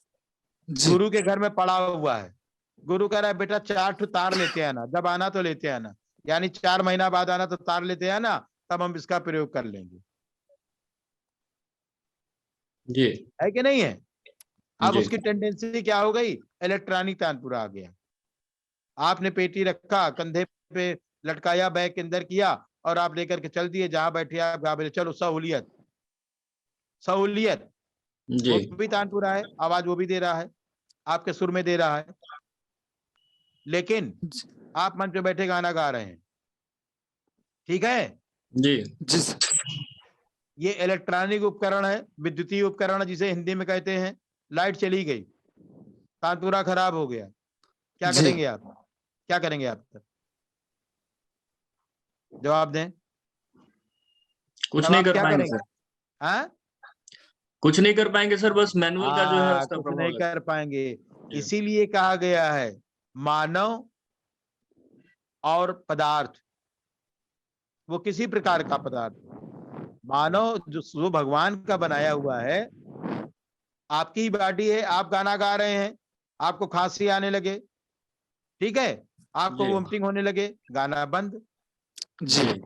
जी गुरु के घर में पड़ा हुआ है, गुरु कह रहा है बेटा 4 ठो तार लेते आना, जब आना तो लेते आना, यानी 4 महीना बाद आना तो तार लेते आना, तब हम इसका प्रयोग कर लेंगे, जी है कि नहीं है। अब जी उसकी टेंडेंसी क्या हो गई, इलेक्ट्रॉनिक तानपुरा आ गया। आपने पेटी रखा, कंधे पे लटकाया, बैग के अंदर किया, और आप लेकर के चल दिए, जहां बैठे आप गा बोले चलो, सहूलियत सहूलियत, जी वो भी तानपुरा है, आवाज वो भी दे रहा है, आपके सुर में दे रहा है, लेकिन जी आप मंच पे बैठे गाना गा रहे हैं, ठीक है। जी जी सर। ये इलेक्ट्रॉनिक उपकरण है, विद्युतीय उपकरण जिसे हिंदी में कहते हैं। लाइट चली गई, तानपुरा खराब हो गया, क्या जी करेंगे आप, क्या करेंगे आप, जवाब दें। कुछ तब नहीं आप कर क्या पाएंगे करेंगे, सर, हाँ। कुछ नहीं कर पाएंगे सर, बस मैनुअल का जो है उसका कुछ प्रभाव नहीं लगेगा। कर पाएंगे। जी इसीलिए कहा गया है मानव और पदार्थ, वो किसी प्रकार का पदार्थ, मानव जो भगवान का बनाया हुआ है, आपकी बॉडी है, आप गाना गा रहे हैं, आपको खांसी आने लगे, ठीक है, आपको जी वोमिटिंग होने लगे, गाना बंद, जी जी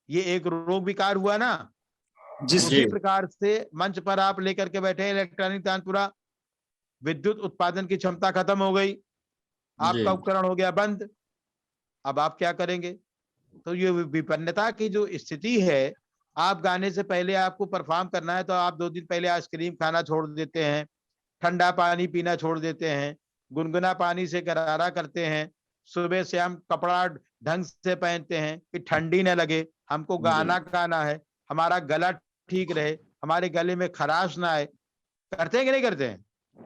ये एक रोग विकार हुआ ना। जी सर। उसी जी प्रकार से मंच पर आप लेकर के बैठे इलेक्ट्रॉनिक तानपुरा, विद्युत उत्पादन की क्षमता खत्म हो गई, जी आपका उपकरण हो गया बंद, अब आप क्या करेंगे। तो ये विपन्नता की जो स्थिति है, आप गाने से पहले आपको परफॉर्म करना है, तो आप 2 दिन पहले आइसक्रीम खाना छोड़ देते हैं, ठंडा पानी पीना छोड़ देते हैं, गुनगुना पानी से गरारा करते हैं, सुबह से हम कपड़ा ढंग से पहनते हैं कि ठंडी न लगे, हमको गाना गाना है, हमारा गला ठीक रहे, हमारे गले में खराश ना आए, करते हैं कि नहीं करते हैं,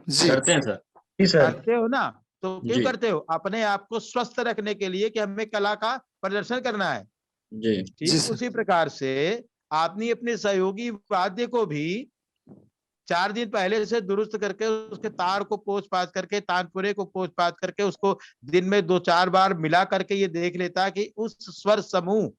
जी करते हैं सर। जी सर। करते हो ना। तो क्यों जी करते हो, अपने आप को स्वस्थ रखने के लिए कि हमें कला का प्रदर्शन करना है। जी जी ठीक सर। उसी प्रकार से आपने अपने सहयोगी वाद्य को भी 4 दिन पहले से दुरुस्त करके, उसके तार को पोंछ पाछ करके, तानपुरे को पोंछ पाछ करके, उसको दिन में 2-4 बार मिला करके ये देख लेता कि उस स्वर समूह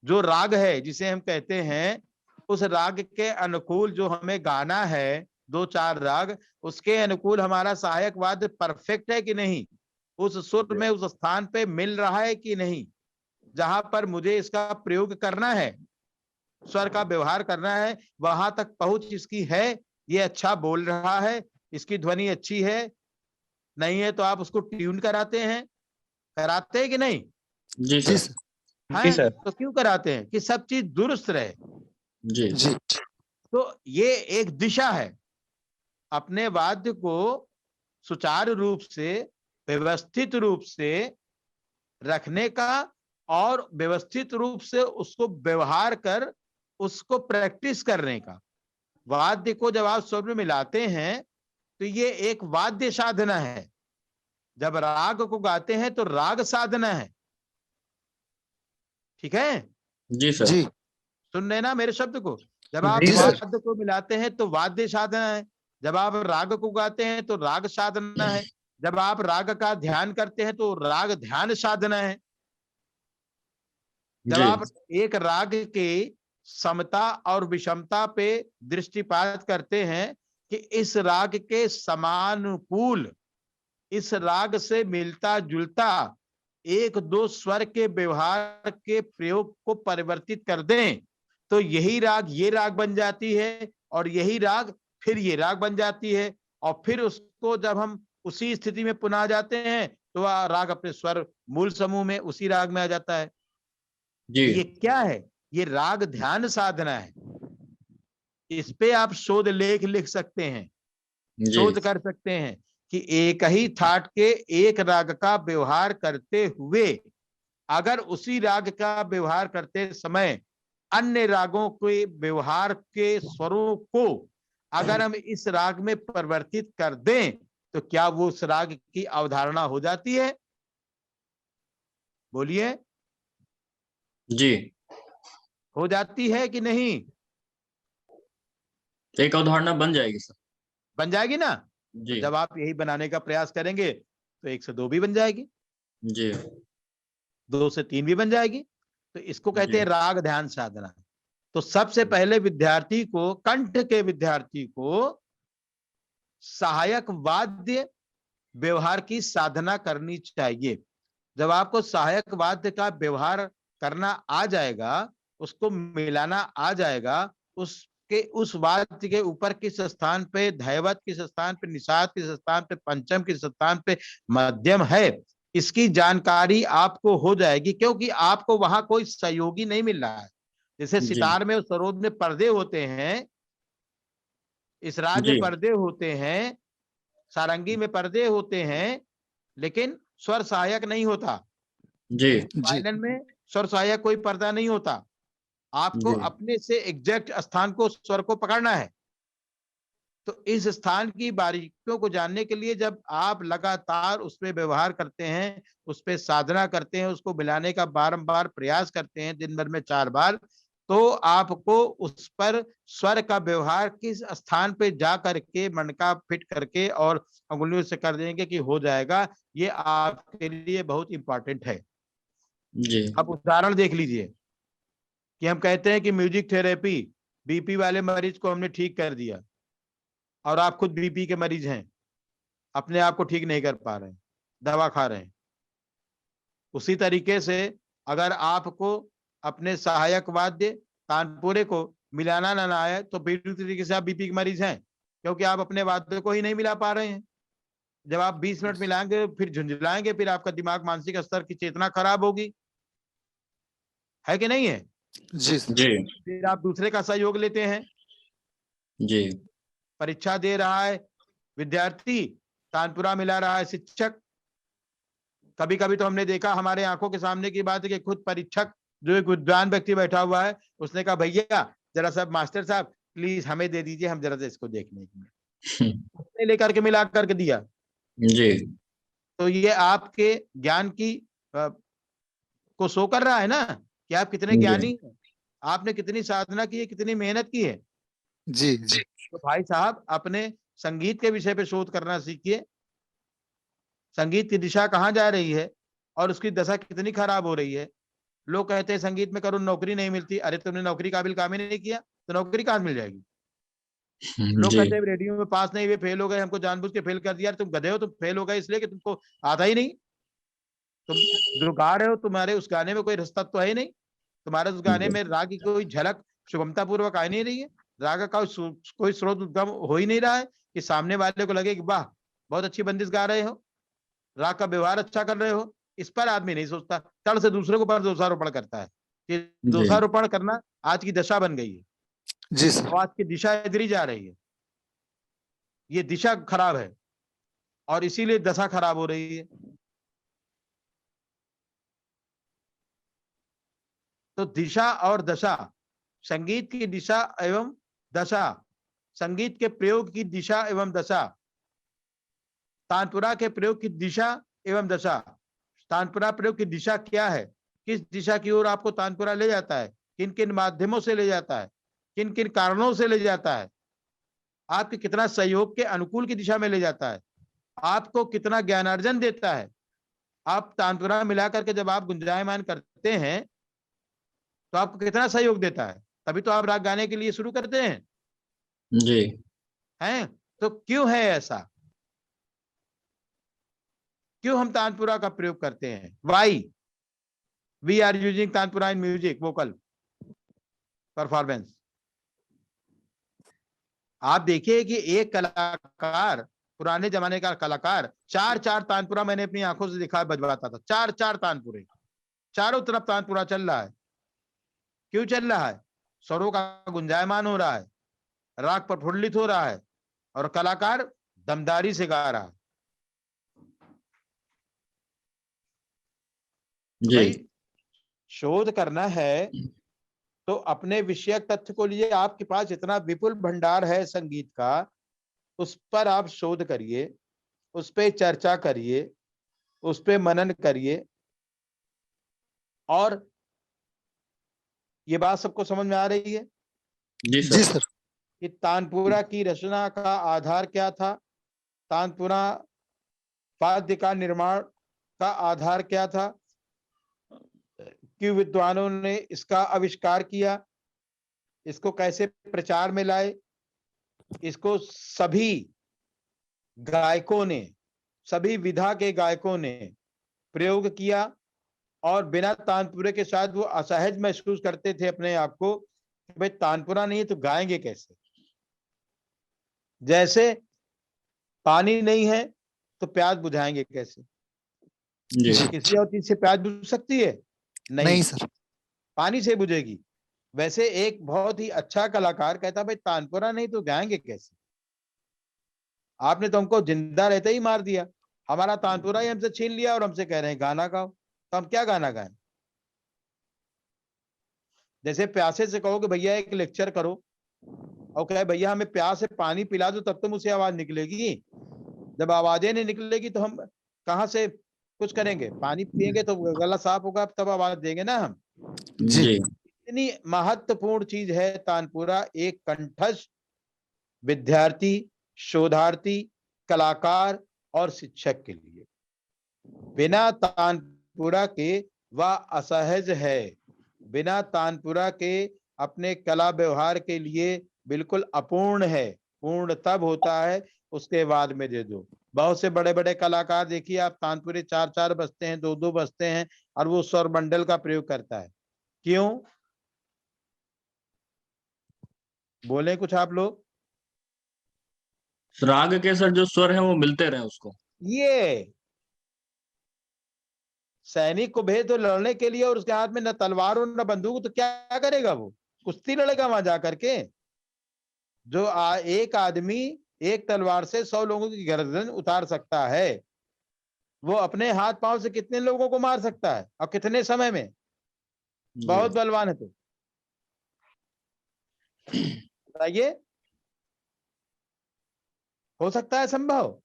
जो राग है जिसे हम कहते हैं, उस राग के अनुकूल जो हमें गाना है, 2-4 राग, उसके अनुकूल हमारा सहायक वाद्य परफेक्ट है कि नहीं, उस सुर में उस स्थान पे मिल रहा है कि नहीं, जहां पर मुझे इसका प्रयोग करना है, स्वर का व्यवहार करना है, वहां तक पहुंच इसकी है, ये अच्छा बोल रहा है, इसकी ध्वनि अच्छी है, नहीं है तो आप उसको ट्यून कराते हैं कि नहीं, जी जी सर। सर। जी हैं। सर। तो क्यों कराते हैं कि सब चीज दुरुस्त रहे। जी जी तो ये एक दिशा है, अपने वाद्य को सुचारू रूप से, व्यवस्थित रूप से रखने का, और व्यवस्थित रूप से उसको व्यवहार कर उसको प्रैक्टिस करने का। वाद्य को जब आप स्वर में मिलाते हैं तो ये एक वाद्य साधना है, जब राग को गाते हैं तो राग साधना है, ठीक है। जी सर। जी सुन रहे ना मेरे शब्द को, जब आप जी सर। वाद्य को मिलाते हैं तो वाद्य साधना है, जब आप राग को गाते हैं तो राग साधना है, जब आप राग का ध्यान करते हैं तो राग ध्यान साधना है, जब जी आप एक राग के समता और विषमता पे दृष्टिपात करते हैं कि इस राग के समानुकूल, इस राग से मिलता जुलता एक दो स्वर के व्यवहार के प्रयोग को परिवर्तित कर दें, तो यही राग ये राग बन जाती है, और यही राग फिर ये राग बन जाती है, और फिर उसको जब हम उसी स्थिति में पुनः जाते हैं तो वह राग अपने स्वर मूल समूह में उसी राग में आ जाता है। जी ये क्या है? ये राग ध्यान साधना है। इस पे आप शोध लेख लिख सकते हैं, जी शोध कर सकते हैं कि एक ही थाट के एक राग का व्यवहार करते हुए अगर उसी राग का व्यवहार करते समय अन्य रागों के व्यवहार के स्वरों को अगर हम इस राग में परिवर्तित कर दें तो क्या वो उस राग की अवधारणा हो जाती है? बोलिए, जी हो जाती है कि नहीं? एक अवधारणा बन जाएगी सर। बन जाएगी ना? तो जी जब आप यही बनाने का प्रयास करेंगे तो 1 से 2 भी बन जाएगी, जी 2 से 3 भी बन जाएगी। तो इसको कहते हैं जी राग ध्यान साधना। तो सबसे पहले विद्यार्थी को, कंठ के विद्यार्थी को सहायक वाद्य व्यवहार की साधना करनी चाहिए। जब आपको सहायक वाद्य का व्यवहार करना आ जाएगा, उसको मिलाना आ जाएगा, उसके उस वाद्य के ऊपर किस स्थान पे धैवत, किस स्थान पे निषाद, किस स्थान पे पंचम, किस स्थान पे मध्यम है, इसकी जानकारी आपको हो जाएगी, क्योंकि आपको वहां कोई सहयोगी नहीं मिल रहा है। जैसे जी सितार में और सरोद में पर्दे होते हैं, इस राग में जी पर्दे होते हैं, सारंगी में पर्दे होते हैं, लेकिन स्वर सहायक नहीं होता। जी जी वायलिन में स्वर सहायक कोई पर्दा नहीं होता। आपको जी अपने से एग्जैक्ट स्थान को, स्वर को पकड़ना है। तो इस स्थान की बारीकियों को जानने के लिए जब आप लगातार उस पे व्यवहार करते हैं, उस पे साधना करते हैं, उसको मिलाने का बारंबार प्रयास करते हैं दिन भर में 4 बार, तो आपको उस पर स्वर का व्यवहार किस स्थान पे जा करके मन का फिट करके और अंगुलियों से कर देंगे कि हो जाएगा, ये आपके लिए बहुत इंपॉर्टेंट है। जी अब उदाहरण देख लीजिए कि हम कहते हैं कि म्यूजिक थेरेपी, बीपी वाले मरीज को हमने ठीक कर दिया, और आप खुद बीपी के मरीज हैं, अपने आप को ठीक नहीं कर पा रहे हैं, दवा खा रहे हैं। उसी तरीके से अगर आपको अपने सहायक वाद्य तानपुरे को मिलाना ना आए तो पूरी तरीके से आप बीपी के मरीज हैं, क्योंकि आप अपने वाद्य को ही नहीं मिला पा रहे हैं। जब आप 20 मिनट मिलाएंगे, फिर झुंझलाएंगे, फिर आपका दिमाग, मानसिक स्तर की चेतना खराब होगी, है कि नहीं है? जी सर। जी फिर आप दूसरे का सहयोग लेते हैं। जी परीक्षा दे रहा है विद्यार्थी, तानपुरा मिला रहा है शिक्षक। कभी कभी तो हमने देखा, हमारे आंखों के सामने की बात है कि खुद परीक्षक, जो एक विद्वान व्यक्ति बैठा हुआ है, उसने कहा भैया जरा सा मास्टर साहब प्लीज हमें दे दीजिए, हम जरा सा इसको देखने के लिए, उसने लेकर के मिला करके दिया। जी तो ये आपके ज्ञान की को शो कर रहा है ना कि आप कितने जी ज्ञानी हैं, आपने कितनी साधना की है, कितनी मेहनत की है। जी जी तो भाई साहब अपने संगीत के विषय पे शोध करना सीखिए। संगीत की दिशा कहाँ जा रही है और उसकी दशा कितनी खराब हो रही है। लोग कहते हैं संगीत में करो नौकरी नहीं मिलती, अरे तुमने नौकरी काबिल काम ही नहीं किया तो नौकरी कहाँ मिल जाएगी। लोग जी कहते हैं रेडियो में पास नहीं हुए, फेल हो गए, हमको जानबूझ के फेल कर दिया। तुम गधे हो, तुम फेल हो गए इसलिए कि तुमको आता ही नहीं। तुम जो गा रहे हो, तुम्हारे उस गाने में कोई रसता तो है ही नहीं, तुम्हारे उस गाने में राग की कोई झलक सुगमता पूर्वक आ नहीं रही है, राग का कोई स्रोत उद्गम हो ही नहीं रहा है कि सामने वाले को लगे कि वाह बहुत अच्छी बंदिश गा रहे हो, राग का व्यवहार अच्छा कर रहे हो। इस पर आदमी नहीं सोचता, तड़ से दूसरे को पर दोषारोपण करता है कि जी दोषारोपण करना आज की दशा बन गई है, जी सर। आज की दिशा इधर ही जा रही है, ये दिशा खराब है और इसीलिए दशा खराब हो रही है। तो दिशा और दशा, संगीत की दिशा एवं दशा, संगीत के प्रयोग की दिशा एवं दशा, तानपुरा के प्रयोग की दिशा एवं दशा। तानपुरा प्रयोग की दिशा क्या है, किस दिशा की ओर आपको तानपुरा ले जाता है, किन किन माध्यमों से ले जाता है, किन किन कारणों से ले जाता है, आपके कितना सहयोग के अनुकूल की दिशा में ले जाता है, आपको कितना ज्ञानार्जन देता है। आप तानपुरा मिलाकर के जब आप गुंजायमान करते हैं तो आपको कितना सहयोग देता है, तभी तो आप राग गाने के लिए शुरू करते हैं, जी हैं। तो क्यों है ऐसा, क्यों हम तानपुरा का प्रयोग करते हैं? Why we are using tanpura in music vocal performance. आप देखिए कि एक कलाकार, पुराने जमाने का कलाकार, 4-4 तानपुरा मैंने अपनी आंखों से देखा बजवाता था। 4-4 तानपुरे, चारों तरफ तानपुरा चल रहा है। क्यों चल रहा है? स्वरों का गुंजायमान हो रहा है, राग प्रफुल्लित हो रहा है और कलाकार दमदारी से गा रहा है। भाई शोध करना है तो अपने विषयक तथ्य को लिए, आपके पास इतना विपुल भंडार है संगीत का, उस पर आप शोध करिए, उस पर चर्चा करिए, उस पर मनन करिए। और ये बात सबको समझ में आ रही है? जी जी सर। सर। कि तानपुरा की रचना का आधार क्या था, तानपुरा वाद्य का निर्माण का आधार क्या था, क्यों विद्वानों ने इसका आविष्कार किया, इसको कैसे प्रचार में लाए, इसको सभी गायकों ने, सभी विधा के गायकों ने प्रयोग किया और बिना तानपुरे के साथ वो असहज महसूस करते थे अपने आप को कि भाई तानपुरा नहीं है तो गाएंगे कैसे। जैसे पानी नहीं है तो प्यास बुझाएंगे कैसे? जी किसी और चीज से प्यास बुझ सकती है? नहीं सर। पानी से बुझेगी। वैसे एक बहुत ही अच्छा कलाकार कहता भाई तानपुरा नहीं तो गाएंगे कैसे? आपने तो हमको जिंदा रहते ही मार दिया, हमारा तानपुरा ही हमसे छीन लिया और हमसे कह रहे हैं गाना गाओ, तो हम क्या गाना गाएं? जैसे प्यासे से कहो कि भैया एक लेक्चर करो और कहे भैया हमें प्यास से पानी पिला दो तब तो मुझसे आवाज निकलेगी। जब आवाजें नहीं निकलेगी तो हम कहाँ से कुछ करेंगे? पानी पिएंगे तो गला साफ होगा तब आवाज देंगे ना हम। जी। जी इतनी महत्वपूर्ण चीज है तानपुरा एक कंठस्थ विद्यार्थी, शोधार्थी, कलाकार और शिक्षक के लिए। बिना तानपुरा के वह असहज है, बिना तानपुरा के अपने कला व्यवहार के लिए बिल्कुल अपूर्ण है। पूर्ण तब होता है उसके बाद में दे दो। बहुत से बड़े बड़े कलाकार देखिए आप, तानपुरे 4-4 बजते हैं, 2-2 बजते हैं और वो स्वर मंडल का प्रयोग करता है। क्यों? बोले कुछ आप लोग? राग के सर जो स्वर हैं वो मिलते रहे उसको। ये सैनिक को भेज दो लड़ने के लिए और उसके हाथ में न तलवार और न बंदूक, तो क्या करेगा? वो कुश्ती लड़ेगा वहां जा करके। जो एक आदमी एक तलवार से 100 लोगों की गर्दन उतार सकता है, वो अपने हाथ पांव से कितने लोगों को मार सकता है और कितने समय में? बहुत बलवान है। तो बताइए, हो सकता है संभव?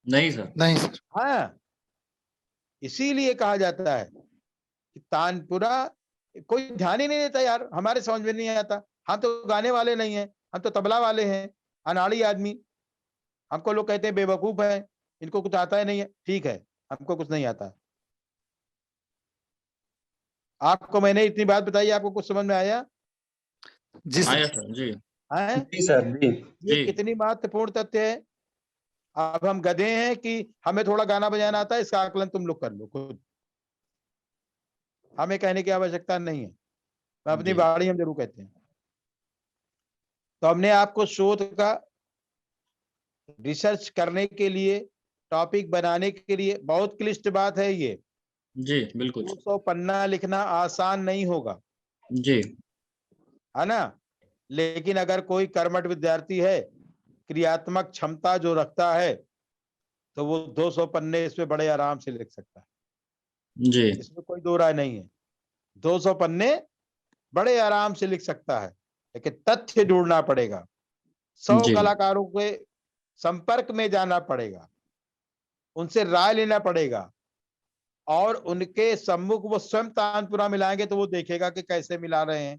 नहीं सर। नहीं सर। हाँ, इसीलिए कहा जाता है कि तानपुरा कोई ध्यान ही नहीं देता। यार हमारे समझ में नहीं आता, हम तो गाने वाले नहीं हैं, हम तो तबला वाले हैं, अनाड़ी आदमी। हमको लोग कहते हैं बेवकूफ है, इनको कुछ आता है नहीं है। ठीक है, हमको कुछ नहीं आता। आपको मैंने इतनी बात बताई, आपको कुछ समझ में आया? जी आया सर। सर। जी है? जी सर जी। ये जी कितनी महत्वपूर्ण तथ्य है। अब हम गधे हैं कि हमें थोड़ा गाना बजाना आता है, इसका आकलन तुम लोग कर लो खुद, हमें कहने की आवश्यकता नहीं है। मैं अपनी जी बाड़ी हम जरूर कहते हैं। तो हमने आपको शोध का रिसर्च करने के लिए, टॉपिक बनाने के लिए, बहुत क्लिष्ट बात है ये। जी बिल्कुल 200 पन्ना लिखना आसान नहीं होगा, जी है ना? लेकिन अगर कोई कर्मठ विद्यार्थी है, क्रियात्मक क्षमता जो रखता है, तो वो 200 पन्ने इसमें बड़े आराम से लिख सकता है। जी इसमें कोई दो राय नहीं है। 200 पन्ने बड़े आराम से लिख सकता है, लेकिन तथ्य ढूंढना पड़ेगा, 100 जी कलाकारों के संपर्क में जाना पड़ेगा, उनसे राय लेना पड़ेगा और उनके सम्मुख वो स्वयं तानपुरा मिलाएंगे तो वो देखेगा कि कैसे मिला रहे हैं,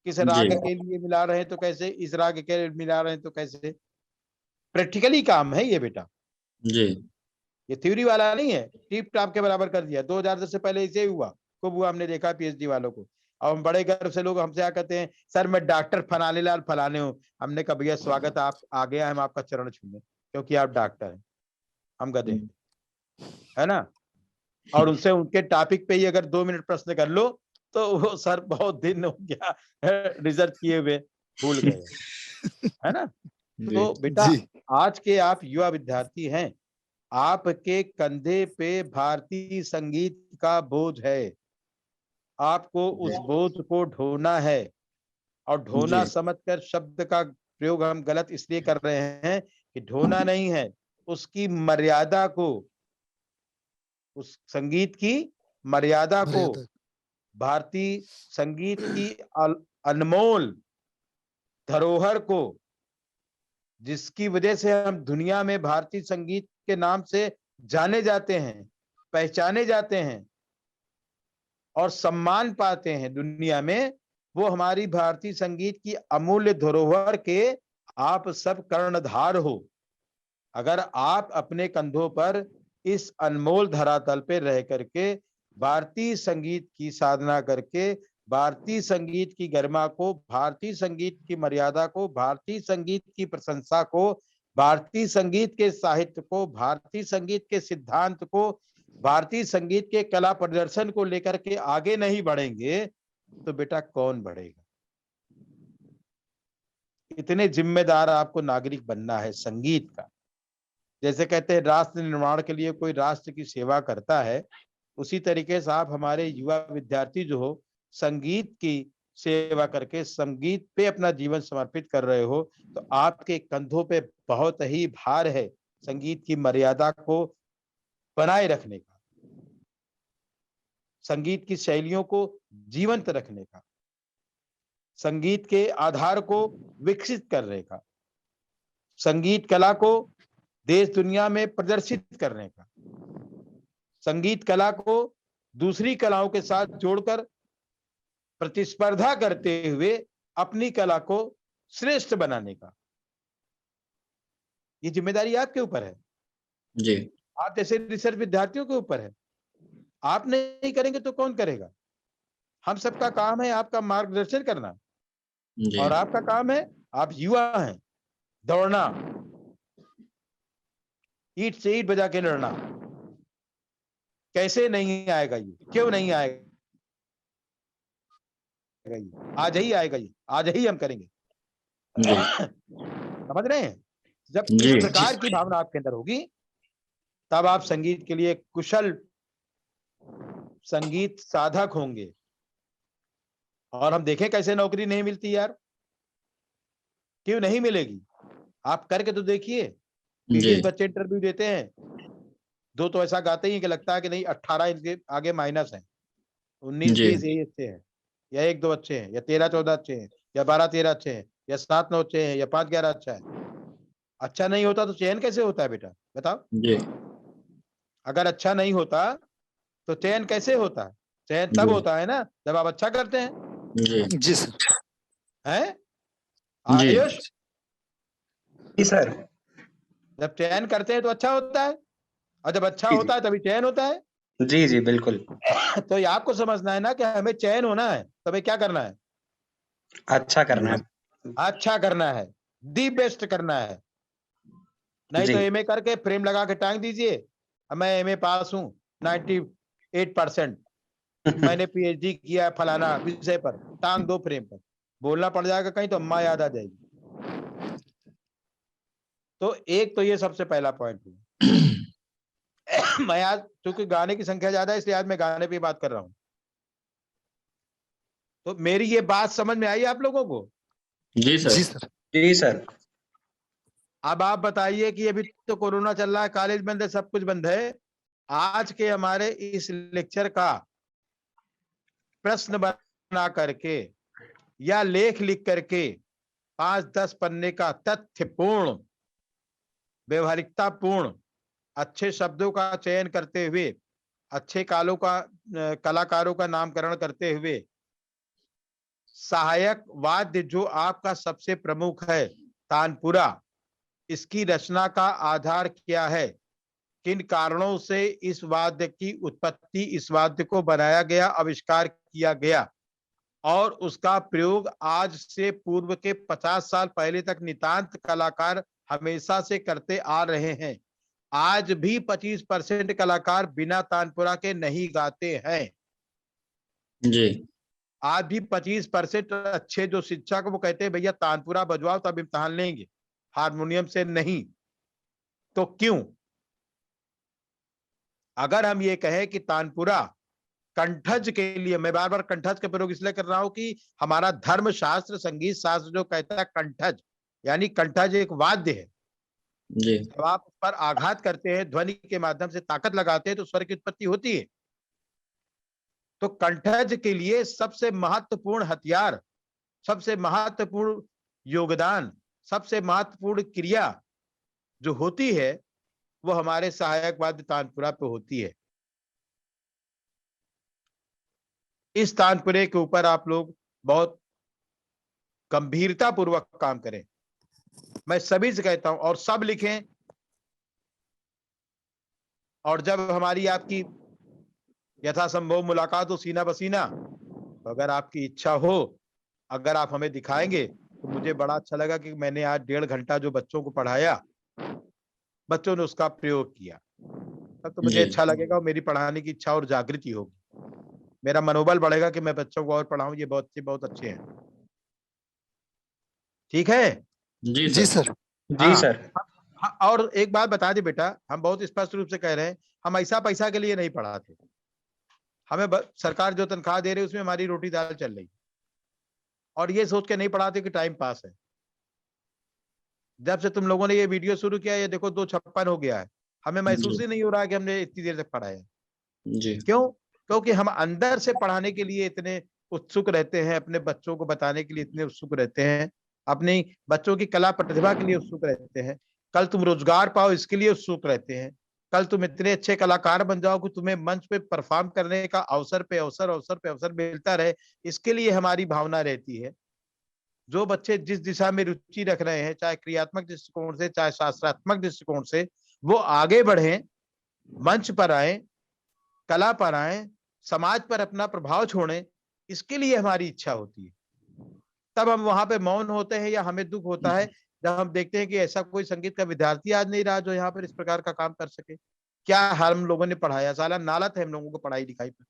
किस जी राग के लिए मिला रहे हैं तो कैसे, इस राग के लिए मिला रहे हैं तो कैसे। प्रैक्टिकली काम है ये बेटा, जी ये थ्योरी वाला नहीं है। टिप टॉप के बराबर कर दिया। 2010 से पहले इसे हुआ, खूब हुआ, हमने देखा पीएचडी वालों को। और बड़े गर्व से लोग हमसे क्या कहते हैं, सर मैं डॉक्टर फलाने लाल फलाने हूँ। हमने कहा भैया स्वागत, आप आ गया, हम आपका चरण छूने, क्योंकि आप डॉक्टर हैं, हम गधे हैं, है ना। और उनसे उनके टॉपिक पे ही अगर 2 मिनट प्रश्न कर लो तो वो सर बहुत दिन हो गया रिसर्च किए हुए भूल गए, है ना। तो बेटा जी आज के आप युवा विद्यार्थी हैं, आपके कंधे पे भारतीय संगीत का बोझ है, आपको उस बोझ को ढोना है। और ढोना जी समझकर शब्द का प्रयोग हम गलत इसलिए कर रहे हैं कि ढोना नहीं है, उसकी मर्यादा को, उस संगीत की मर्यादा को, मर्यादा भारतीय संगीत की अनमोल धरोहर को, जिसकी वजह से हम दुनिया में भारतीय संगीत के नाम से जाने जाते हैं, पहचाने जाते हैं और सम्मान पाते हैं दुनिया में, वो हमारी भारतीय संगीत की अमूल्य धरोहर के आप सब कर्णधार हो। अगर आप अपने कंधों पर इस अनमोल धरातल पे रह करके भारतीय संगीत की साधना करके, भारतीय संगीत की गरिमा को, भारतीय संगीत की मर्यादा को, भारतीय संगीत की प्रशंसा को, भारतीय संगीत के साहित्य को, भारतीय संगीत के सिद्धांत को, भारतीय संगीत के कला प्रदर्शन को लेकर के आगे नहीं बढ़ेंगे तो बेटा कौन बढ़ेगा। इतने जिम्मेदार आपको नागरिक बनना है संगीत का। जैसे कहते हैं राष्ट्र निर्माण के लिए कोई राष्ट्र की सेवा करता है, उसी तरीके से आप हमारे युवा विद्यार्थी जो हो, संगीत की सेवा करके संगीत पे अपना जीवन समर्पित कर रहे हो, तो आपके कंधों पे बहुत ही भार है संगीत की मर्यादा को बनाए रखने का, संगीत की शैलियों को जीवंत रखने का, संगीत के आधार को विकसित करने का, संगीत कला को देश दुनिया में प्रदर्शित करने का, संगीत कला को दूसरी कलाओं के साथ जोड़कर प्रतिस्पर्धा करते हुए अपनी कला को श्रेष्ठ बनाने का। ये जिम्मेदारी आपके ऊपर है, जी आप जैसे रिसर्च विद्यार्थियों के ऊपर है। आप नहीं करेंगे तो कौन करेगा। हम सबका काम है आपका मार्गदर्शन करना, जी और आपका काम है, आप युवा हैं, दौड़ना, ईंट से ईंट बजा के लड़ना। कैसे नहीं आएगा ये, क्यों नहीं आएगा ये, आज ही आएगा ये, आज ही हम करेंगे। जी समझ रहे हैं। जब जी इस प्रकार की भावना आपके अंदर होगी तब आप संगीत के लिए कुशल संगीत साधक होंगे। और हम देखें कैसे नौकरी नहीं मिलती यार, क्यों नहीं मिलेगी, आप करके तो देखिए। जी 20 बच्चे इंटरव्यू देते हैं, 2 तो ऐसा गाते ही कि लगता है कि नहीं 18 इनके आगे माइनस है, 19 जी 20 यही अच्छे हैं, या 1 2 अच्छे हैं, या 13 14 अच्छे हैं, या 12 13 अच्छे हैं, या 7 9 अच्छे हैं, या 5 11 अच्छा है। अच्छा नहीं होता तो चयन कैसे होता है बेटा, बताओ। जी अगर अच्छा नहीं होता तो चयन कैसे होता है। चयन तब जी होता है ना जब आप अच्छा करते हैं, जी जी सर हैं जी आयुष। जी सर। जब चयन करते हैं तो अच्छा होता है, और जब अच्छा जी होता है तभी चयन होता है। जी जी बिल्कुल। तो ये आपको समझना है ना कि हमें चयन होना है तो हमें क्या करना है, अच्छा करना है। अच्छा करना है, दी बेस्ट करना है। नहीं जी तो एमए करके फ्रेम लगा के टांग दीजिए, मैं एमए पास हूँ 98%, मैंने पीएचडी किया है फलाना विषय पर, टांग दो फ्रेम पर, बोलना पड़ जाएगा कहीं तो अम्मा याद आ जाएगी। तो एक तो ये सबसे पहला पॉइंट हुआ। मैं आज क्योंकि गाने की संख्या ज्यादा है इसलिए आज मैं गाने पे बात कर रहा हूं। तो मेरी ये बात समझ में आई आप लोगों को। जी जी सर सर जी सर। अब आप बताइए कि अभी तो कोरोना चल रहा है, कॉलेज बंद है, सब कुछ बंद है। आज के हमारे इस लेक्चर का प्रश्न बना करके या लेख लिख करके 5-10 पन्ने का तथ्यपूर्ण, व्यवहारिकता पूर्ण, अच्छे शब्दों का चयन करते हुए, अच्छे कलाकारों का नामकरण करते हुए, सहायक वाद्य जो आपका सबसे प्रमुख है तानपुरा, इसकी रचना का आधार क्या है, किन कारणों से इस वाद्य की उत्पत्ति, इस वाद्य को बनाया गया, आविष्कार किया गया, और उसका प्रयोग आज से पूर्व के 50 साल पहले तक नितांत कलाकार हमेशा से करते आ रहे हैं। आज भी 25% कलाकार बिना तानपुरा के नहीं गाते हैं। जी आज भी 25% अच्छे जो शिक्षक वो कहते हैं भैया तानपुरा बजवाओ तब इम्तिहान लेंगे, हारमोनियम से नहीं। तो क्यों? अगर हम ये कहें कि तानपुरा कंठज के लिए, मैं बार बार कंठज का प्रयोग इसलिए कर रहा हूं कि हमारा धर्म शास्त्र संगीत शास्त्र जो कहता है कंठज, यानी कंठज एक वाद्य है। जी जब आप उस पर आघात करते हैं, ध्वनि के माध्यम से ताकत लगाते हैं, तो स्वर की उत्पत्ति होती है। तो कंठज के लिए सबसे महत्वपूर्ण हथियार, सबसे महत्वपूर्ण योगदान, सबसे महत्वपूर्ण क्रिया जो होती है वो हमारे सहायक वाद्य तानपुरा पे होती है। इस तानपुरे के ऊपर आप लोग बहुत गंभीरता पूर्वक काम करें। मैं सभी से कहता हूं, और सब लिखें। और जब हमारी आपकी यथासंभव मुलाकात हो सीना बसीना, तो अगर आपकी इच्छा हो, अगर आप हमें दिखाएंगे तो मुझे बड़ा अच्छा लगा कि मैंने आज 1.5 घंटा जो बच्चों को पढ़ाया, बच्चों ने उसका प्रयोग किया, तब तो मुझे जी अच्छा लगेगा और मेरी पढ़ाने की इच्छा और जागृति होगी। मेरा मनोबल बढ़ेगा कि मैं बच्चों को और पढ़ाऊं। ये बहुत अच्छे हैं। ठीक है? जी जी सर। सर। जी हाँ, सर। हाँ, और एक बात बता दे बेटा, हम बहुत स्पष्ट रूप से कह रहे हैं, हम ऐसा पैसा के लिए नहीं पढ़ाते। हमें सरकार जो तनख्वाह दे रही है उसमें हमारी रोटी दाल चल रही, और ये सोच के नहीं पढ़ाते कि टाइम पास है। जब से तुम लोगों ने ये वीडियो शुरू किया, ये देखो 2:56 हो गया है, हमें महसूस ही नहीं हो रहा कि हमने इतनी देर तक पढ़ाया। जी क्यों? क्योंकि हम अंदर से पढ़ाने के लिए इतने उत्सुक रहते हैं, अपने बच्चों को बताने के लिए इतने उत्सुक रहते हैं, अपनी बच्चों की कला प्रतिभा के लिए उत्सुक रहते हैं, कल तुम रोजगार पाओ इसके लिए उत्सुक रहते हैं, कल तुम इतने अच्छे कलाकार बन जाओ कि तुम्हें मंच पे परफॉर्म करने का अवसर पे अवसर मिलता रहे, इसके लिए हमारी भावना रहती है। जो बच्चे जिस दिशा में रुचि रख रहे हैं, चाहे क्रियात्मक दृष्टिकोण से चाहे शास्त्रात्मक दृष्टिकोण से, वो आगे बढ़े, मंच पर आए, कला पर आए, समाज पर अपना प्रभाव छोड़ें, इसके लिए हमारी इच्छा होती है। तब हम वहां पे मौन होते हैं या हमें दुख होता है जब हम देखते हैं कि ऐसा कोई संगीत का विद्यार्थी आज नहीं रहा जो यहाँ पर इस प्रकार का काम कर सके। क्या हम लोगों ने पढ़ाया? साला नालत है हम लोगों को पढ़ाई लिखाई पर।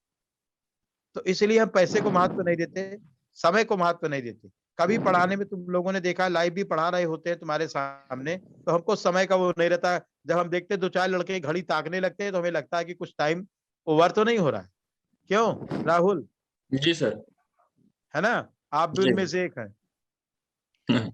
तो इसलिए हम पैसे को महत्व नहीं देते, समय को महत्व नहीं देते। कभी पढ़ाने में तुम लोगों ने देखा, लाइव भी पढ़ा रहे होते हैं तुम्हारे सामने, तो हमको समय का वो नहीं रहता। जब हम देखते 2-4 लड़के घड़ी ताकने लगते हैं तो हमें लगता है कि कुछ टाइम ओवर तो नहीं हो रहा है। क्यों राहुल? जी सर। है ना? आप भी जी उनमें से एक हैं। नहीं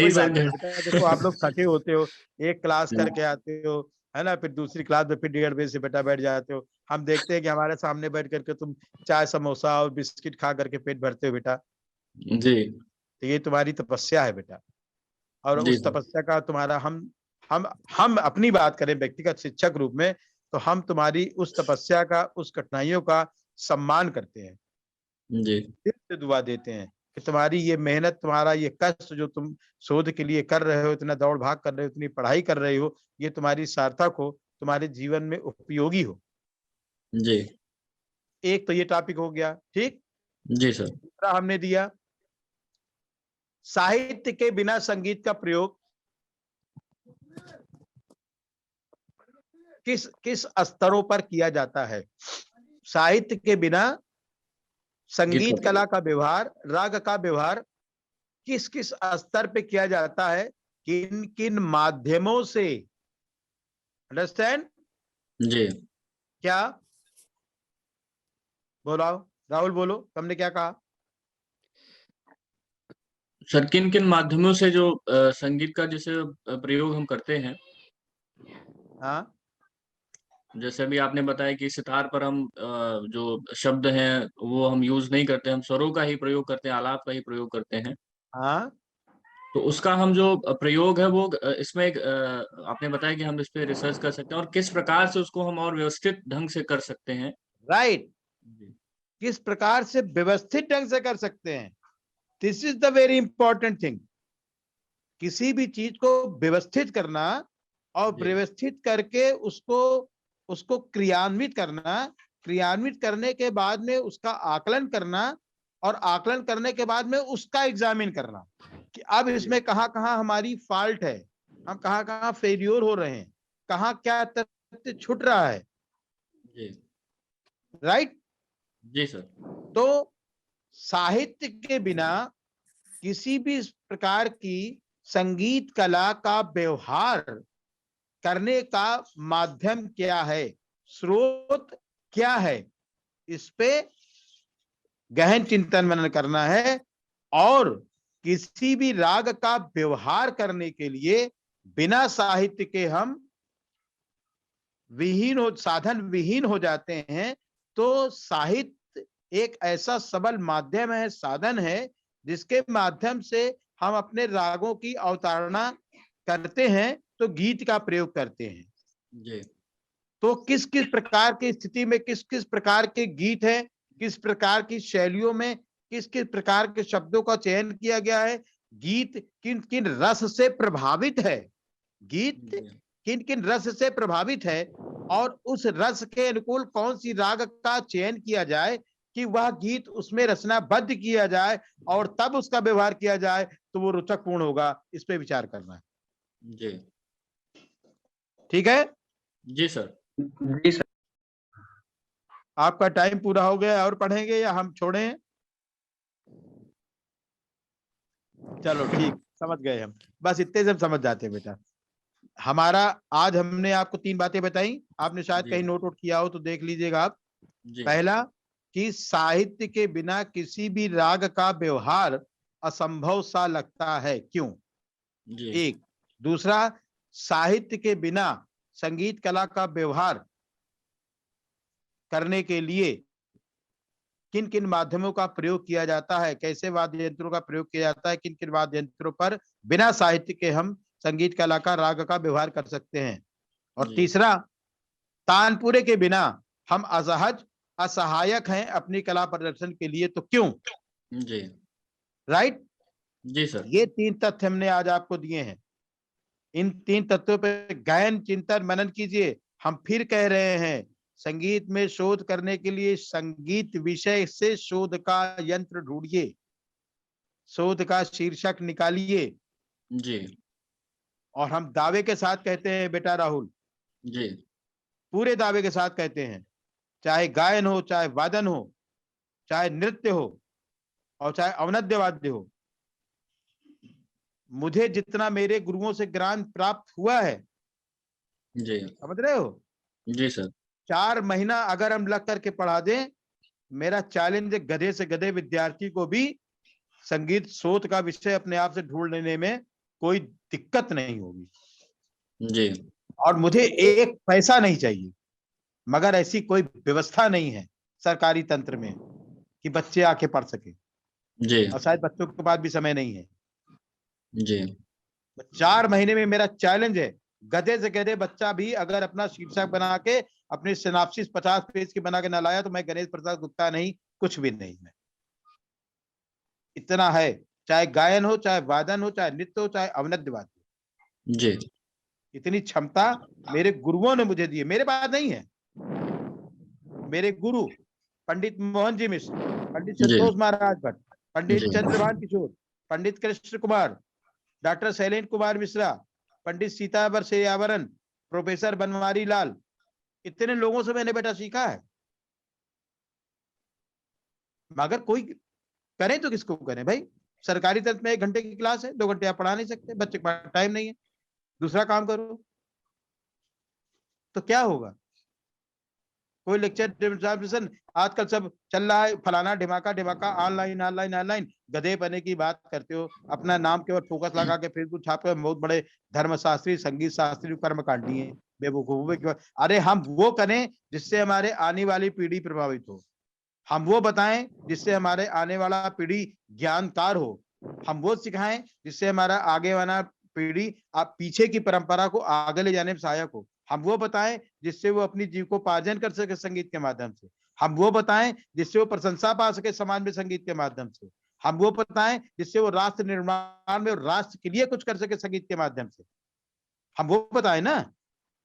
कोई सर। बात नहीं बेटा, देखो आप लोग थके होते हो, एक क्लास जी करके आते हो, है ना, फिर दूसरी क्लास में फिर 1:30 बजे से बेटा बैठ जाते हो। हम देखते हैं कि हमारे सामने बैठ करके तुम चाय समोसा और बिस्किट खा करके पेट भरते हो बेटा। जी तो ये तुम्हारी तपस्या है बेटा, और जी उस सर। तपस्या का तुम्हारा हम अपनी बात करें व्यक्तिगत शिक्षक रूप में, तो हम तुम्हारी उस तपस्या का, उस कठिनाइयों का सम्मान करते हैं, जी दिल से दुआ देते हैं कि तुम्हारी ये मेहनत, तुम्हारा ये कष्ट जो तुम शोध के लिए कर रहे हो, इतना दौड़ भाग कर रहे हो, इतनी पढ़ाई कर रहे हो, ये तुम्हारी सार्थक हो, तुम्हारे जीवन में उपयोगी हो। जी एक तो ये टॉपिक हो गया। ठीक? जी सर। दूसरा हमने दिया साहित्य के बिना संगीत का प्रयोग किस किस स्तरों पर किया जाता है। साहित्य के बिना गीत संगीत का कला का व्यवहार, राग का व्यवहार किस किस स्तर पे किया जाता है, किन किन माध्यमों से। अंडरस्टैंड? जी क्या बोला? राहुल बोलो, तुमने क्या कहा? सर, किन किन माध्यमों से जो संगीत का जैसे प्रयोग हम करते हैं, हाँ, जैसे अभी आपने बताया कि सितार पर हम जो शब्द हैं वो हम यूज नहीं करते, हम स्वरों का ही प्रयोग करते हैं, आलाप का ही प्रयोग करते हैं। हाँ, तो उसका हम जो प्रयोग है वो इसमें एक आपने बताया कि हम इस पे रिसर्च कर सकते हैं और किस प्रकार से उसको हम और व्यवस्थित ढंग से कर सकते हैं। राइट। जी किस प्रकार से व्यवस्थित ढंग से कर सकते हैं, this is the very important thing. किसी भी चीज को व्यवस्थित करना और जी व्यवस्थित करके उसको उसको क्रियान्वित करना, क्रियान्वित करने के बाद में उसका आकलन करना और आकलन करने के बाद में उसका एग्जामिन करना कि अब इसमें कहाँ कहाँ हमारी फॉल्ट है, हम कहाँ कहाँ फेल्योर हो रहे हैं, कहाँ क्या तथ्य छूट रहा है। जी राइट। जी सर। तो साहित्य के बिना किसी भी इस प्रकार की संगीत कला का व्यवहार करने का माध्यम क्या है, स्रोत क्या है, इस पे गहन चिंतन मनन करना है। और किसी भी राग का व्यवहार करने के लिए बिना साहित्य के हम साधन विहीन हो जाते हैं। तो साहित्य एक ऐसा सबल माध्यम है, साधन है, जिसके माध्यम से हम अपने रागों की अवतारणा करते हैं, तो गीत का प्रयोग करते हैं। जी तो किस किस प्रकार की स्थिति में किस किस प्रकार के गीत है, किस प्रकार की शैलियों में किस किस प्रकार के शब्दों का चयन किया गया है, गीत किन किन रस से प्रभावित है, गीत किन किन रस से प्रभावित है, और उस रस के अनुकूल कौन सी राग का चयन किया जाए कि वह गीत उसमें रचनाबद्ध किया जाए और तब उसका व्यवहार किया जाए तो वो रोचक पूर्ण होगा। इस पे विचार करना है। जी ठीक है जी सर। जी सर। आपका टाइम पूरा हो गया और पढ़ेंगे या हम छोड़ें? चलो ठीक, समझ गए हम, बस इतने से समझ जाते हैं बेटा। हमारा आज हमने आपको 3 बातें बताई, आपने शायद जी कहीं नोट आउट किया हो तो देख लीजिएगा आप। जी पहला कि साहित्य के बिना किसी भी राग का व्यवहार असंभव सा लगता है, क्यों? जी एक। दूसरा, साहित्य के बिना संगीत कला का व्यवहार करने के लिए किन किन माध्यमों का प्रयोग किया जाता है, कैसे वाद्य यंत्रों का प्रयोग किया जाता है, किन किन वाद्य यंत्रों पर बिना साहित्य के हम संगीत कला का राग का व्यवहार कर सकते हैं। और जी तीसरा, तानपुरे के बिना हम असहज असहायक हैं अपनी कला प्रदर्शन के लिए, तो क्यों? जी राइट। जी सर। ये 3 तथ्य हमने आज आपको दिए हैं। इन 3 तत्वों पर गहन चिंतन मनन कीजिए। हम फिर कह रहे हैं, संगीत में शोध करने के लिए संगीत विषय से शोध का यंत्र ढूंढिए, शोध का शीर्षक निकालिए। जी और हम दावे के साथ कहते हैं बेटा राहुल, जी पूरे दावे के साथ कहते हैं, चाहे गायन हो, चाहे वादन हो, चाहे नृत्य हो और चाहे अवनद्य वाद्य हो, मुझे जितना मेरे गुरुओं से ज्ञान प्राप्त हुआ है, जी समझ रहे हो, जी सर। 4 महीना अगर हम लग करके पढ़ा दें, मेरा चैलेंज गधे से गधे विद्यार्थी को भी संगीत शोध का विषय अपने आप से ढूंढ लेने में कोई दिक्कत नहीं होगी। जी और मुझे एक पैसा नहीं चाहिए, मगर ऐसी कोई व्यवस्था नहीं है सरकारी तंत्र में कि बच्चे आके पढ़ सके, जी और शायद बच्चों के पास भी समय नहीं है। जी 4 महीने में मेरा चैलेंज है, गधे से गधे बच्चा भी अगर अपना शीर्षक बना के अपनी सिनॉप्सिस 50 पेज की बना के ना लाया तो मैं गणेश प्रसाद गुप्ता नहीं, कुछ भी नहीं। मैं इतना है, चाहे गायन हो, चाहे वादन हो, चाहे नृत्य हो, चाहे अवनद्य वाद्य, जी इतनी क्षमता मेरे गुरुओं ने मुझे दी है। मेरे पास नहीं है, मेरे गुरु पंडित मोहन जी मिश्र, पंडित जी संतोष महाराज भट्ट, पंडित जी चंद्रभान किशोर, पंडित कृष्ण कुमार, डॉक्टर शैलेंद्र कुमार मिश्रा, पंडित सीतावर सेयावरन, प्रोफेसर बनवारी लाल, इतने लोगों से मैंने बेटा सीखा है। मगर कोई करें तो किसको करें भाई? सरकारी तंत्र में 1 घंटे की क्लास है, 2 घंटे आप पढ़ा नहीं सकते, बच्चे के पास टाइम नहीं है, दूसरा काम करो तो क्या होगा? कोई लेक्चर डिस्ट्रीब्यूशन आजकल सब चल रहा है, फलाना ढिमाका ढिमाका, ऑनलाइन ऑनलाइन ऑनलाइन, गधे पने की बात करते हो, अपना नाम केवल फोकस लगा के फेसबुक छाप के बहुत बड़े धर्मशास्त्री, संगीत शास्त्री, कर्मकांडी है, बेवकूफ। अरे हम वो करें जिससे हमारे आने वाली पीढ़ी प्रभावित हो, हम वो बताएं जिससे हमारे आने वाला पीढ़ी ज्ञानकार हो, हम वो सिखाएं जिससे हमारा आगे वाला पीढ़ी आप पीछे की परंपरा को आगे ले जाने में सहायक हो, हम वो बताएं जिससे वो अपनी जीविकोपार्जन कर सके संगीत के माध्यम से, हम वो बताएं जिससे वो प्रशंसा पा सके समाज में संगीत के माध्यम से, हम वो बताएं जिससे वो राष्ट्र निर्माण में और राष्ट्र के लिए कुछ कर सके संगीत के माध्यम से, हम वो बताएं ना।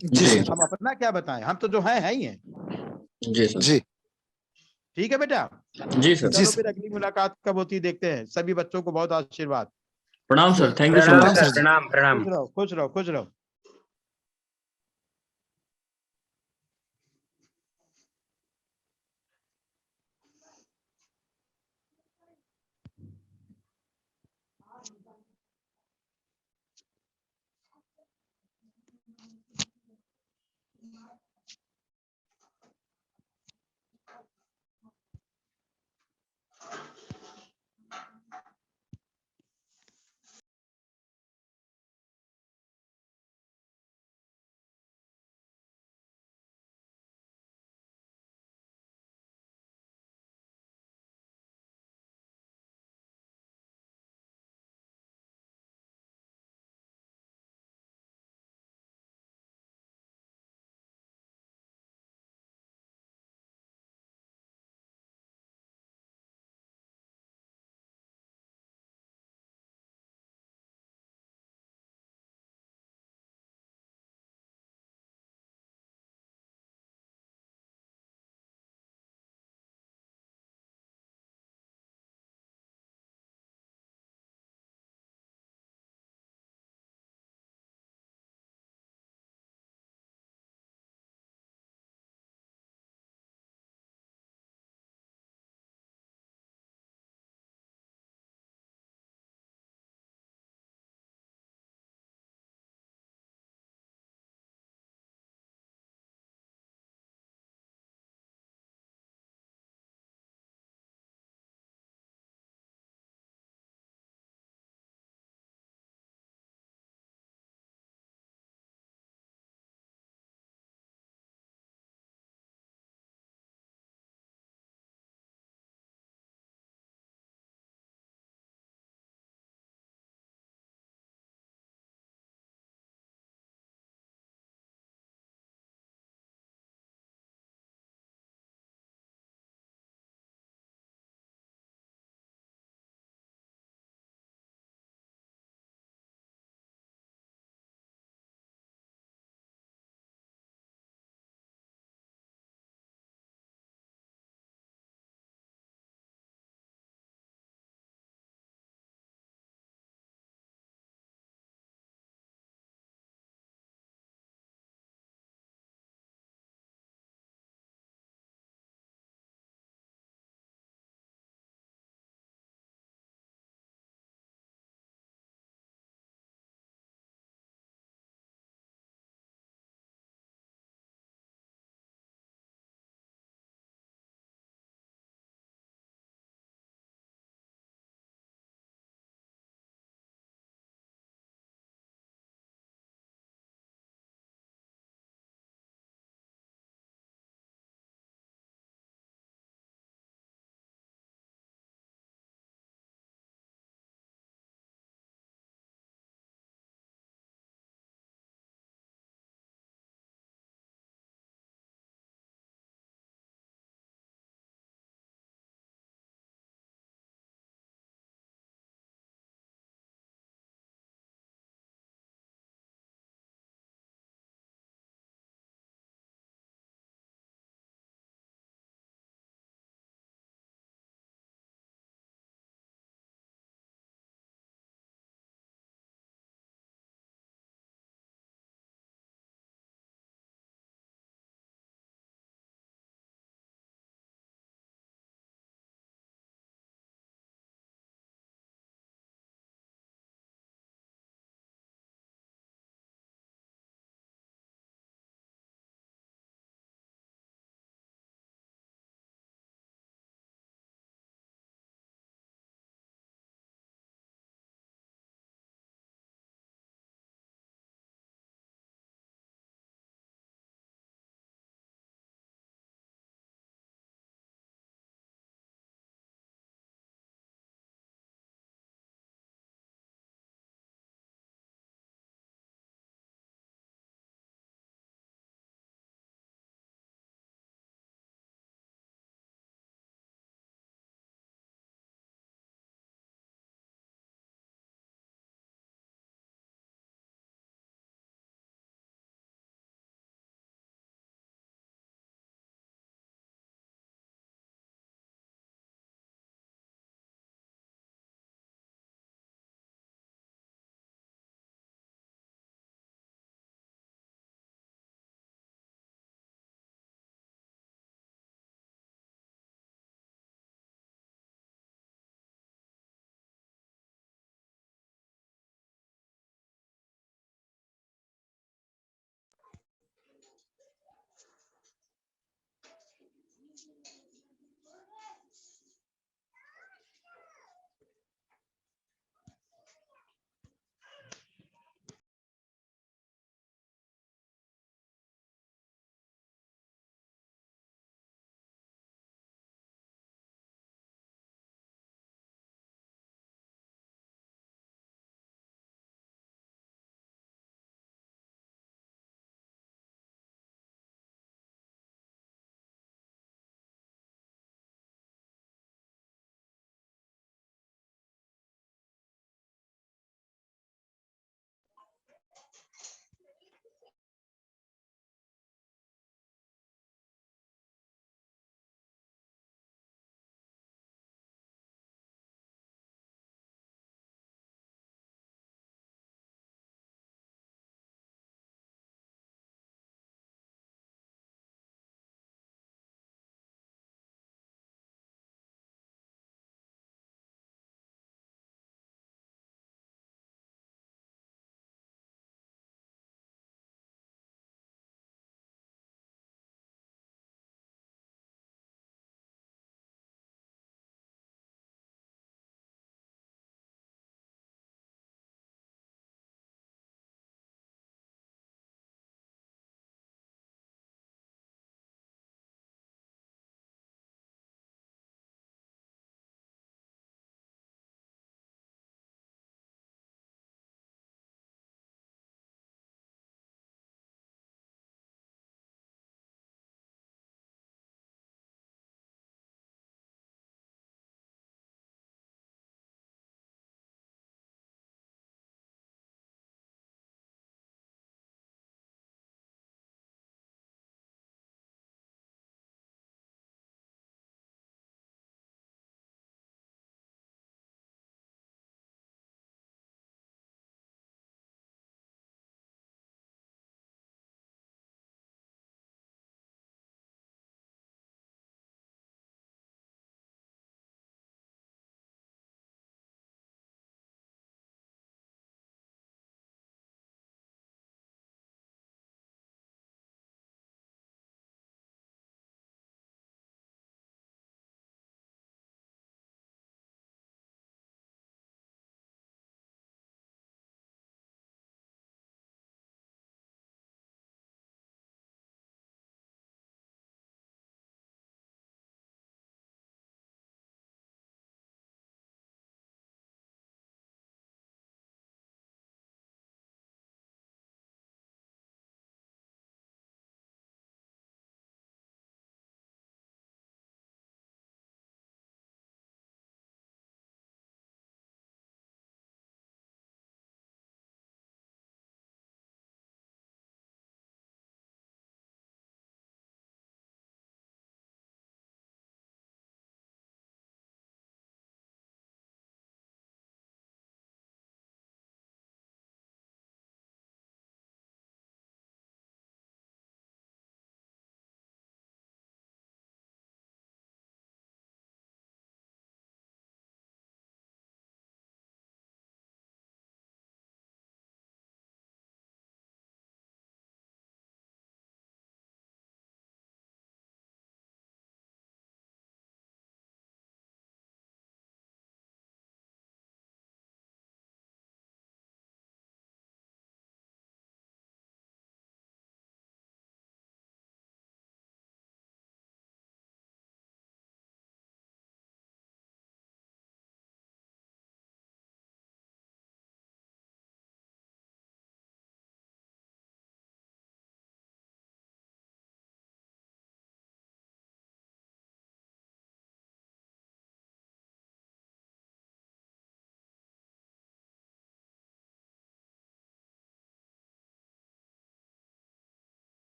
जी जी सर। हम अपना क्या बताएं? हम तो जो है ही हैं। जी सर। जी ठीक है बेटा, जी सर। जी चलो सर। फिर अगली मुलाकात कब होती है देखते हैं। सभी बच्चों को बहुत आशीर्वाद। प्रणाम सर, थैंक यू सो प्रणाम मच। सर, प्रणाम प्रणाम। खुश रहो खुश रहो खुश रहो।